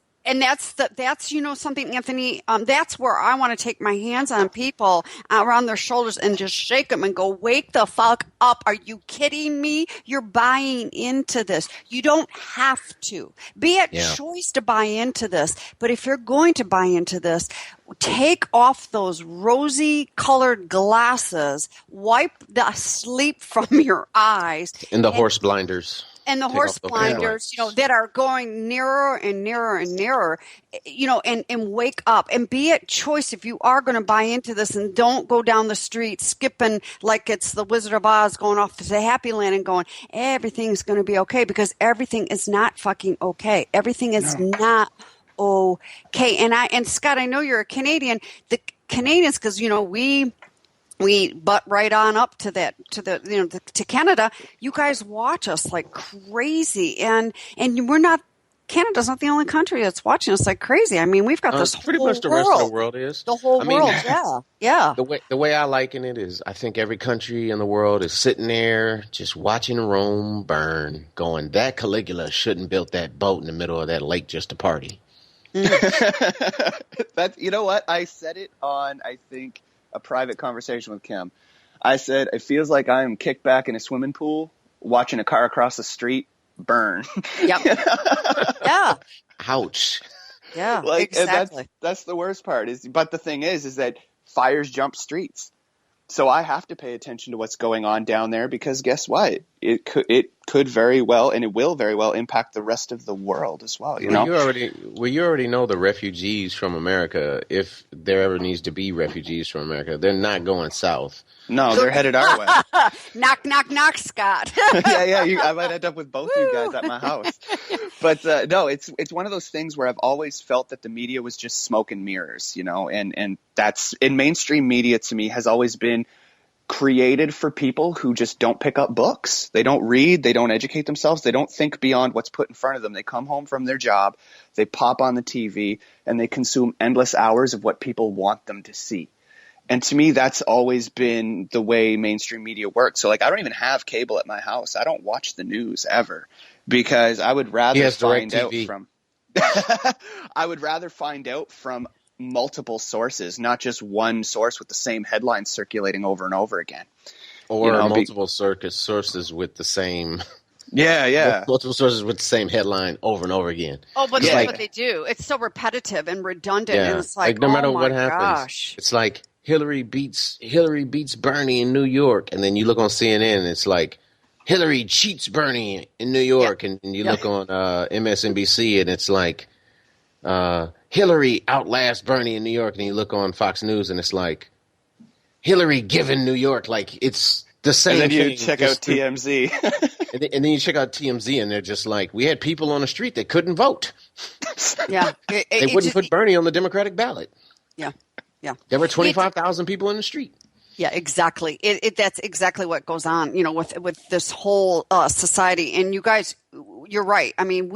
something, Anthony, that's where I want to take my hands on people around their shoulders and just shake them and go, wake the fuck up. Are you kidding me? You're buying into this. You don't have to. Be at choice to buy into this. But if you're going to buy into this, take off those rosy colored glasses, wipe the sleep from your eyes. And the horse blinders. And the horse blinders, that are going nearer and nearer and nearer, and wake up and be at choice if you are going to buy into this, and don't go down the street skipping like it's the Wizard of Oz going off to the Happy Land and going, everything's going to be okay, because everything is not fucking okay. Everything is not okay. And Scott, I know you're a Canadian. The Canadians, because, we butt right on up to that, to Canada. You guys watch us like crazy, and we're not. Canada's not the only country that's watching us like crazy. I mean, we've got this pretty whole much the rest of the world is. The whole world, yeah. The way I liken it is, I think every country in the world is sitting there just watching Rome burn, going, that Caligula shouldn't built that boat in the middle of that lake just to party. That's, you know what? I said it on, I think, a private conversation with Kim. I said, it feels like I'm kicked back in a swimming pool watching a car across the street burn. Yep. Yeah. Ouch. Yeah, exactly. That's the worst part. But the thing is that fires jump streets. So I have to pay attention to what's going on down there, because guess what? It could very well, and it will very well, impact the rest of the world as well. You already know the refugees from America. If there ever needs to be refugees from America, they're not going south. No, they're headed our way. Knock, knock, knock, Scott. Yeah. I might end up with both you guys at my house. But no, it's one of those things where I've always felt that the media was just smoke and mirrors, and that's, in mainstream media, to me, has always been created for people who just don't pick up books. They don't read. They don't educate themselves. They don't think beyond what's put in front of them. They come home from their job, they pop on the TV, and they consume endless hours of what people want them to see. And to me, that's always been the way mainstream media works. So, I don't even have cable at my house. I don't watch the news ever, because I would rather find out from I would rather find out from multiple sources, not just one source with the same headlines circulating over and over again. Or multiple sources with the same multiple sources with the same headline over and over again. Oh, but that's what they do. It's so repetitive and redundant, and it's no matter what happens, it's like Hillary beats Bernie in New York, and then you look on CNN and it's like Hillary cheats Bernie in New York, and you look on MSNBC and it's like Hillary outlasts Bernie in New York, and you look on Fox News and it's like Hillary given New York, like it's the same thing. And then you check out TMZ. and then you check out TMZ, and they're just like, we had people on the street that couldn't vote. Yeah. They wouldn't put Bernie on the Democratic ballot. Yeah. Yeah. There were 25,000 people in the street. Yeah, exactly. That's exactly what goes on, with this whole society. And you guys, you're right. I mean,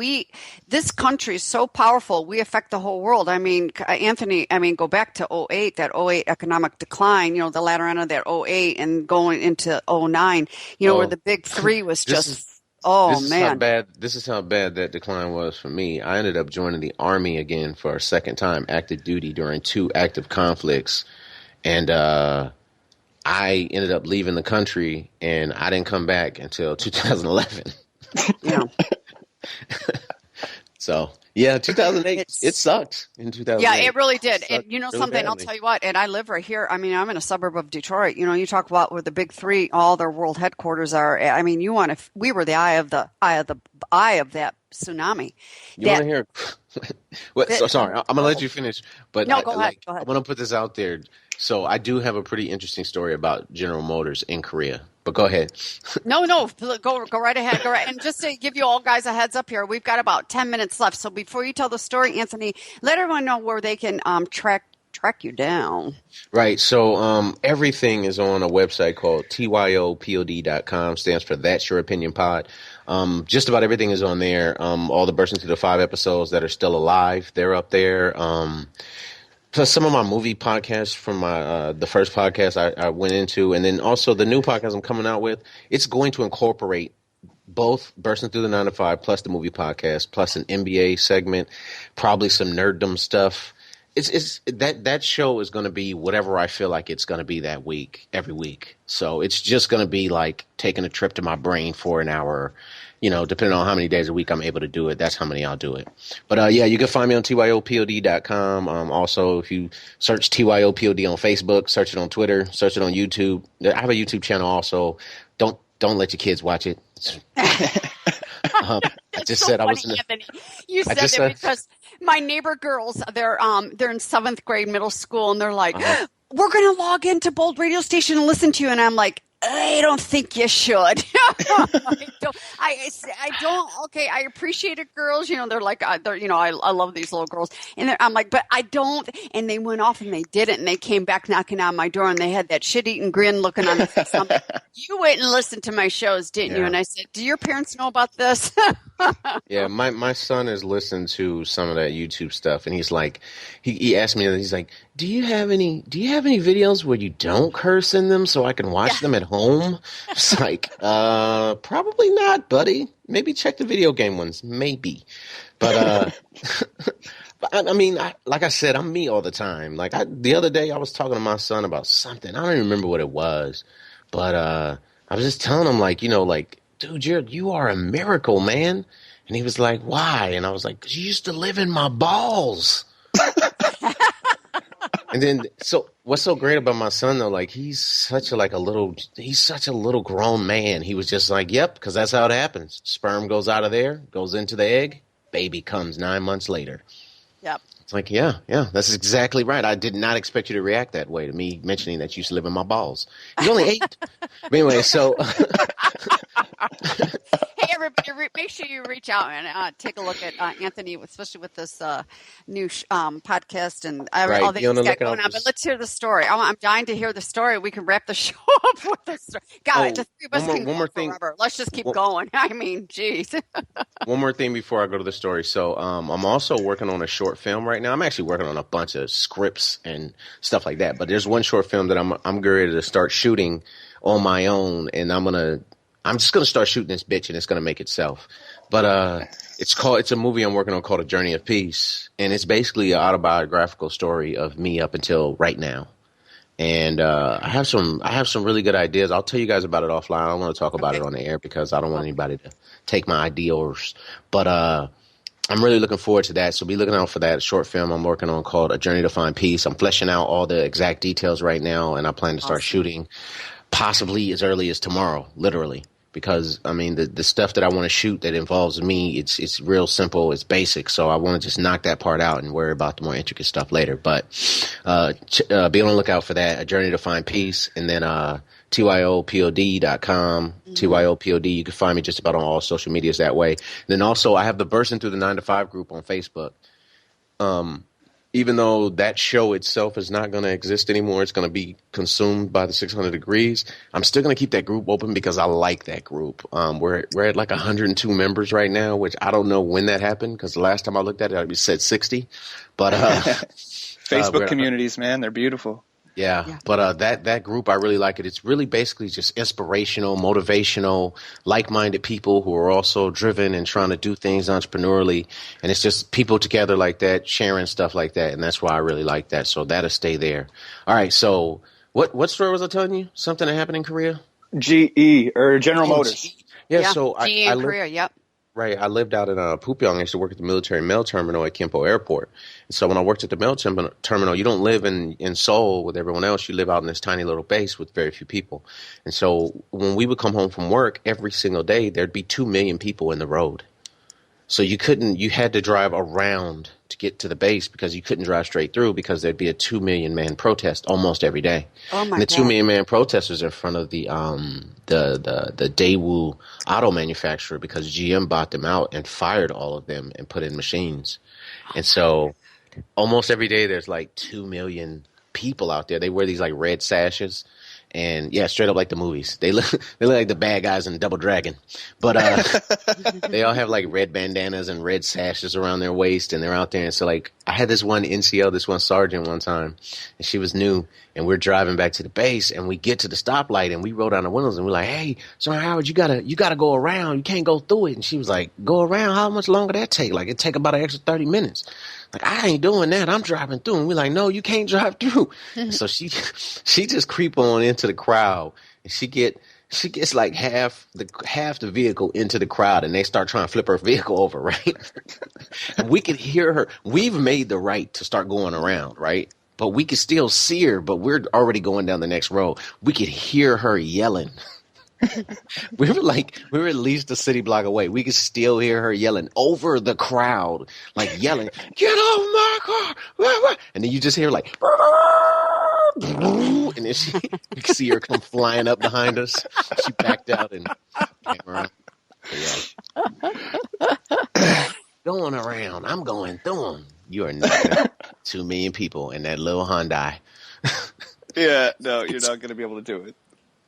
this country is so powerful. We affect the whole world. I mean, Anthony, go back to 2008, that 2008 economic decline, the latter end of that 2008 and going into 2009, where the big three was just... This is how bad that decline was for me. I ended up joining the Army again for a second time, active duty, during 2 active conflicts. And I ended up leaving the country, and I didn't come back until 2011. Yeah. So, 2008, it sucked in 2008. Yeah, it really did. And really something, badly. I'll tell you what, and I live right here. I mean, I'm in a suburb of Detroit. You talk about where the big three, all their world headquarters are. I mean, we were the eye of that tsunami. You want to hear? Sorry, I'm going to let you finish. But no, go ahead. I'm going to put this out there. So I do have a pretty interesting story about General Motors in Korea. But go ahead. No, go right ahead. Go right. And just to give you all guys a heads up here, we've got about 10 minutes left. So before you tell the story, Anthony, let everyone know where they can track you down. Right. So everything is on a website called tyopod.com. Stands for That's Your Opinion Pod. Just about everything is on there. All the Bursting Through the 5 episodes that are still alive, they're up there. Plus some of my movie podcasts from the first podcast I went into, and then also the new podcast I'm coming out with, it's going to incorporate both Bursting Through the 9 to 5 plus the movie podcast plus an NBA segment, probably some nerddom stuff. It's that show is going to be whatever I feel like it's going to be that week, every week. So it's just going to be like taking a trip to my brain for an hour. Depending on how many days a week I'm able to do it, that's how many I'll do it. But you can find me on tyopod.com. Also, if you search TYOPOD on Facebook, search it on Twitter, search it on YouTube. I have a YouTube channel also. Don't let your kids watch it. I just so said I funny, was in. Anthony. You I said just that said. because my neighbor girls, they're in 7th grade middle school, and they're like, Uh-huh. we're going to log into Bold Radio Station and listen to you. And I'm like, I don't think you should. I don't. Okay, I appreciate it, girls. They're like, I love these little girls, and I'm like, but I don't. And they went off and they did it, and they came back knocking on my door, and they had that shit-eating grin looking on their face. I'm like, you went and listened to my shows, didn't you? Yeah. And I said, do your parents know about this? Yeah, my son has listened to some of that YouTube stuff, and he's like, he asked me, he's like, do you have any videos where you don't curse in them so I can watch them at home? It's like, probably not, buddy. Maybe check the video game ones, maybe. But but I mean, like I said, I'm me all the time. Like the other day, I was talking to my son about something. I don't even remember what it was, but I was just telling him, like, dude, you are a miracle, man. And he was like, why? And I was like, 'cause you used to live in my balls. And then, so what's so great about my son though? Like, he's such a little grown man. He was just like, yep, because that's how it happens. Sperm goes out of there, goes into the egg, baby comes 9 months later. Yep. It's like, yeah, that's exactly right. I did not expect you to react that way to me mentioning that you used to live in my balls. He's only 8. But anyway, so. Hey, everybody, make sure you reach out and take a look at Anthony, especially with this new podcast and all that he's got going on. But let's hear the story. I'm dying to hear the story. We can wrap the show up with the story. God, the three of us can go forever. Let's just keep going. I mean, geez. One more thing before I go to the story. So I'm also working on a short film right now. I'm actually working on a bunch of scripts and stuff like that. But there's one short film that I'm ready to start shooting on my own, and I'm just gonna start shooting this bitch, and it's gonna make itself. But it's a movie I'm working on called A Journey of Peace, and it's basically an autobiographical story of me up until right now. And I have some really good ideas. I'll tell you guys about it offline. I don't want to talk about it on the air because I don't want anybody to take my ideas. But I'm really looking forward to that. So be looking out for that short film I'm working on called A Journey to Find Peace. I'm fleshing out all the exact details right now, and I plan to start shooting possibly as early as tomorrow, literally. Because, I mean, the stuff that I want to shoot that involves me, it's real simple, it's basic. So I want to just knock that part out and worry about the more intricate stuff later. But be on the lookout for that, A Journey to Find Peace. And then tyopod.com, tyopod. You can find me just about on all social medias that way. And then also I have the Bursting Through the 9 to 5 group on Facebook. Even though that show itself is not going to exist anymore, it's going to be consumed by the 600 Degrees. I'm still going to keep that group open because I like that group. We're at like 102 members right now, which I don't know when that happened because the last time I looked at it, it said 60. But Facebook communities, man, they're beautiful. Yeah. But that group, I really like it. It's really basically just inspirational, motivational, like-minded people who are also driven and trying to do things entrepreneurially. And it's just people together like that, sharing stuff like that. And that's why I really like that. So that'll stay there. All right. So what story was I telling you? Something that happened in Korea? GE or General Motors. Yeah. So GE in Korea. Yep. Right. I lived out in Pupyeong. I used to work at the military mail terminal at Kimpo Airport. And so when I worked at the mail terminal, you don't live in Seoul with everyone else. You live out in this tiny little base with very few people. And so when we would come home from work every single day, there'd be 2 million people in the road. So you had to drive around to get to the base because you couldn't drive straight through because there'd be a 2 million man protest almost every day. Oh my and the God. 2 million man protesters in front of the Daewoo auto manufacturer because GM bought them out and fired all of them and put in machines. And so almost every day there's like 2 million people out there. They wear these like red sashes. And yeah, straight up like the movies. They look like the bad guys in Double Dragon. But they all have like red bandanas and red sashes around their waist, and they're out there. And so like I had this one NCO, this one sergeant one time, and she was new, and we're driving back to the base, and we get to the stoplight, and we roll down the windows, and we're like, "Hey, Sergeant Howard, you gotta go around. You can't go through it." And she was like, "Go around? How much longer that take? Like it take about an extra 30 minutes." Like, I ain't doing that. I'm driving through. And we're like, no, you can't drive through. So she just creep on into the crowd, and she gets like half the vehicle into the crowd, and they start trying to flip her vehicle over, right? And we could hear her. We've made the right to start going around, right? But we could still see her, but we're already going down the next road. We could hear her yelling. We were at least a city block away. We could still hear her yelling over the crowd, like yelling, "Get off my car!" And then you just hear like, and then you can see her come flying up behind us. She backed out and came around. Yeah. Going around, I'm going through them. You are not 2 million people in that little Hyundai. Yeah, no, you're not going to be able to do it.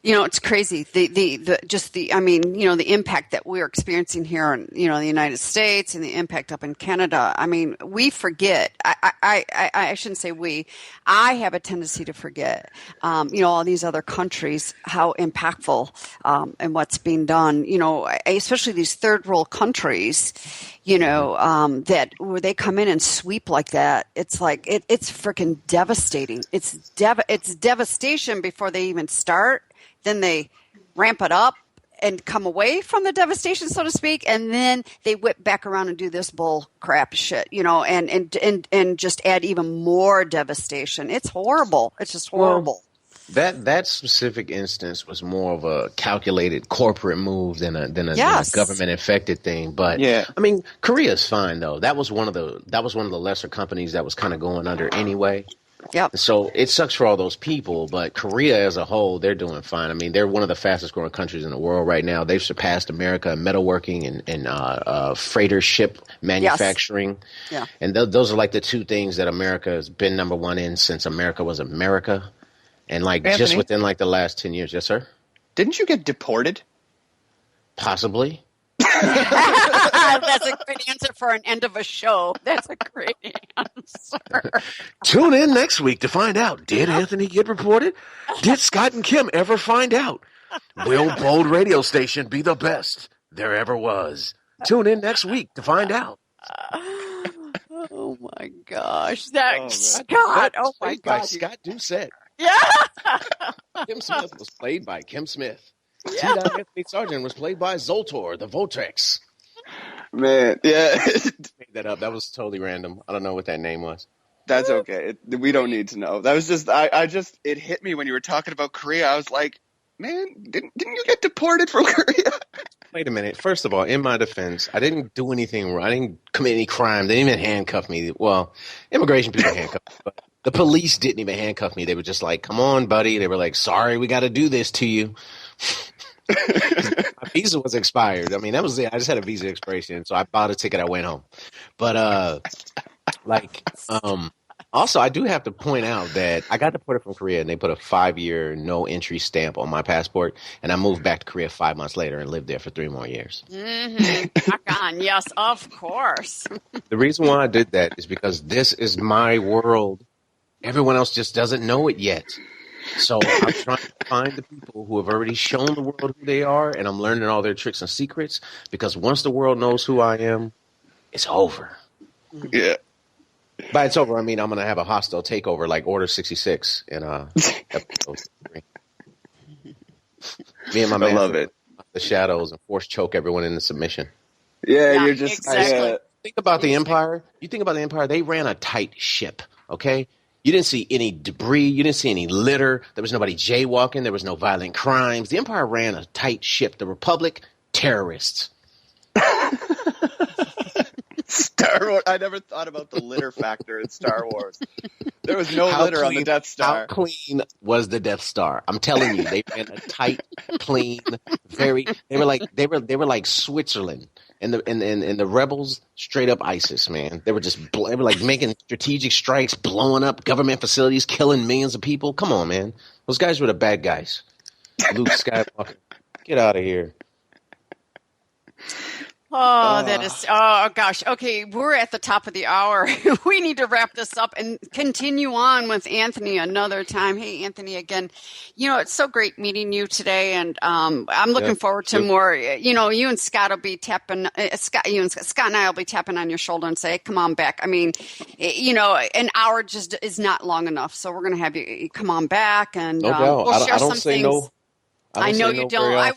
It's crazy. The impact that we're experiencing here in, the United States and the impact up in Canada. I mean, we forget. I shouldn't say we. I have a tendency to forget, all these other countries, how impactful, and what's being done, especially these third world countries, that where they come in and sweep like that. It's like, it's freaking devastating. It's devastation before they even start. Then they ramp it up and come away from the devastation, so to speak, and then they whip back around and do this bull crap shit, and just add even more devastation. It's horrible. It's just horrible. That specific instance was more of a calculated corporate move than a government infected thing. But yeah. I mean, Korea's fine though. That was one of the lesser companies that was kind of going under anyway. Yeah. So it sucks for all those people, but Korea as a whole, they're doing fine. I mean, they're one of the fastest growing countries in the world right now. They've surpassed America in metalworking and freighter ship manufacturing. Yes. Yeah. And those are like the two things that America has been number one in since America was America. And Anthony, just within the last 10 years. Yes, sir? Didn't you get deported? Possibly. That's a great answer for an end of a show. That's a great answer. Tune in next week to find out. Did Anthony get reported? Did Scott and Kim ever find out? Will Bold Radio Station be the best there ever was? Tune in next week to find out. Oh my gosh. Scott. Oh my gosh. God. Scott Doucette. Yeah. Kim Smith was played by Kim Smith. Yeah. Anthony Sargent was played by Zoltor, the Voltrex. Man, yeah. Made that up. That was totally random. I don't know what that name was. That's okay. We don't need to know. That was just, it hit me when you were talking about Korea. I was like, man, didn't you get deported from Korea? Wait a minute. First of all, in my defense, I didn't do anything wrong. I didn't commit any crime. They didn't even handcuff me. Well, immigration people handcuffed me, but the police didn't even handcuff me. They were just like, come on, buddy. They were like, sorry, we got to do this to you. My visa was expired. I mean, that was it. I just had a visa expiration, so I bought a ticket. I went home. But also, I do have to point out that I got deported from Korea, and they put a 5-year no entry stamp on my passport, and I moved back to Korea 5 months later and lived there for 3 more years. Mm-hmm. Rock on. Yes, of course. The reason why I did that is because this is my world. Everyone else just doesn't know it yet. So I'm trying to find the people who have already shown the world who they are, and I'm learning all their tricks and secrets, because once the world knows who I am, it's over. Yeah. By it's over, I mean I'm going to have a hostile takeover like Order 66 in episode 3. Me and my man love it. The shadows and force choke everyone into submission. Yeah, you're just exactly. Think about the Empire. You think about the Empire, they ran a tight ship, okay? You didn't see any debris. You didn't see any litter. There was nobody jaywalking. There was no violent crimes. The Empire ran a tight ship. The Republic, terrorists. Star Wars. I never thought about the litter factor in Star Wars. There was no litter on the Death Star. How clean was the Death Star? I'm telling you, they ran a tight, clean, very. They were like Switzerland, and the rebels straight up ISIS, man. They were like making strategic strikes, blowing up government facilities, killing millions of people. Come on, man. Those guys were the bad guys. Luke Skywalker, get out of here. Oh, that is, oh gosh. Okay, we're at the top of the hour. We need to wrap this up and continue on with Anthony another time. Hey, Anthony, again, it's so great meeting you today, and I'm looking forward to more. You and Scott will be tapping, Scott and I will be tapping on your shoulder and say, come on back. I mean, an hour just is not long enough, so we're going to have you come on back, and no doubt. we'll share I don't some say things. No. I know you don't. I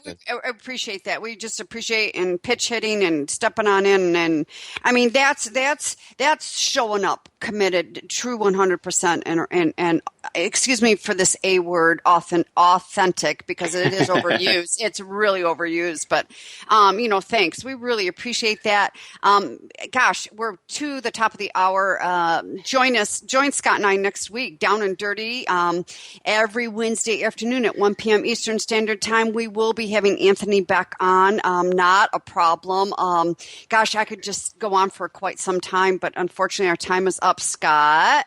appreciate that. We just appreciate and pitch hitting and stepping on in, and I mean that's showing up. committed, true 100%, and excuse me for this A word, authentic, because it is overused. It's really overused, but thanks. We really appreciate that. Gosh, we're to the top of the hour. Join Scott and I next week, Down and Dirty, every Wednesday afternoon at 1 p.m. Eastern Standard Time. We will be having Anthony back on. Not a problem. Gosh, I could just go on for quite some time, but unfortunately our time is up, Scott.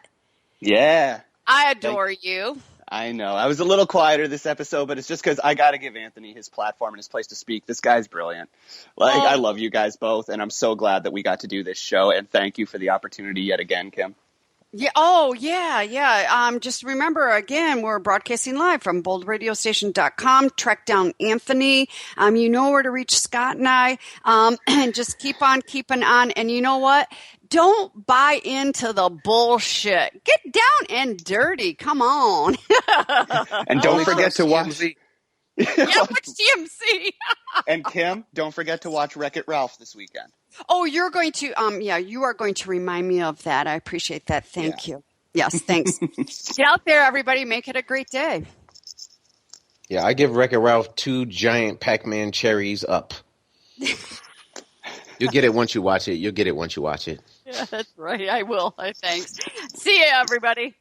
Yeah. I adore you. I know. I was a little quieter this episode, but it's just because I got to give Anthony his platform and his place to speak. This guy's brilliant. I love you guys both, and I'm so glad that we got to do this show, and thank you for the opportunity yet again, Kim. Yeah. Oh, yeah. Just remember, again, we're broadcasting live from boldradiostation.com. Track down Anthony. You know where to reach Scott and I. And just keep on keeping on. And you know what? Don't buy into the bullshit. Get down and dirty. Come on. And don't forget to watch. Yeah, watch TMC. And Kim, don't forget to watch Wreck-It Ralph this weekend. Oh, you're going to, you are going to remind me of that. I appreciate that. Thank you. Yes, thanks. Get out there, everybody. Make it a great day. Yeah, I give Wreck-It Ralph 2 giant Pac-Man cherries up. You'll get it once you watch it. Yeah, that's right. I will. Thanks. See you, everybody.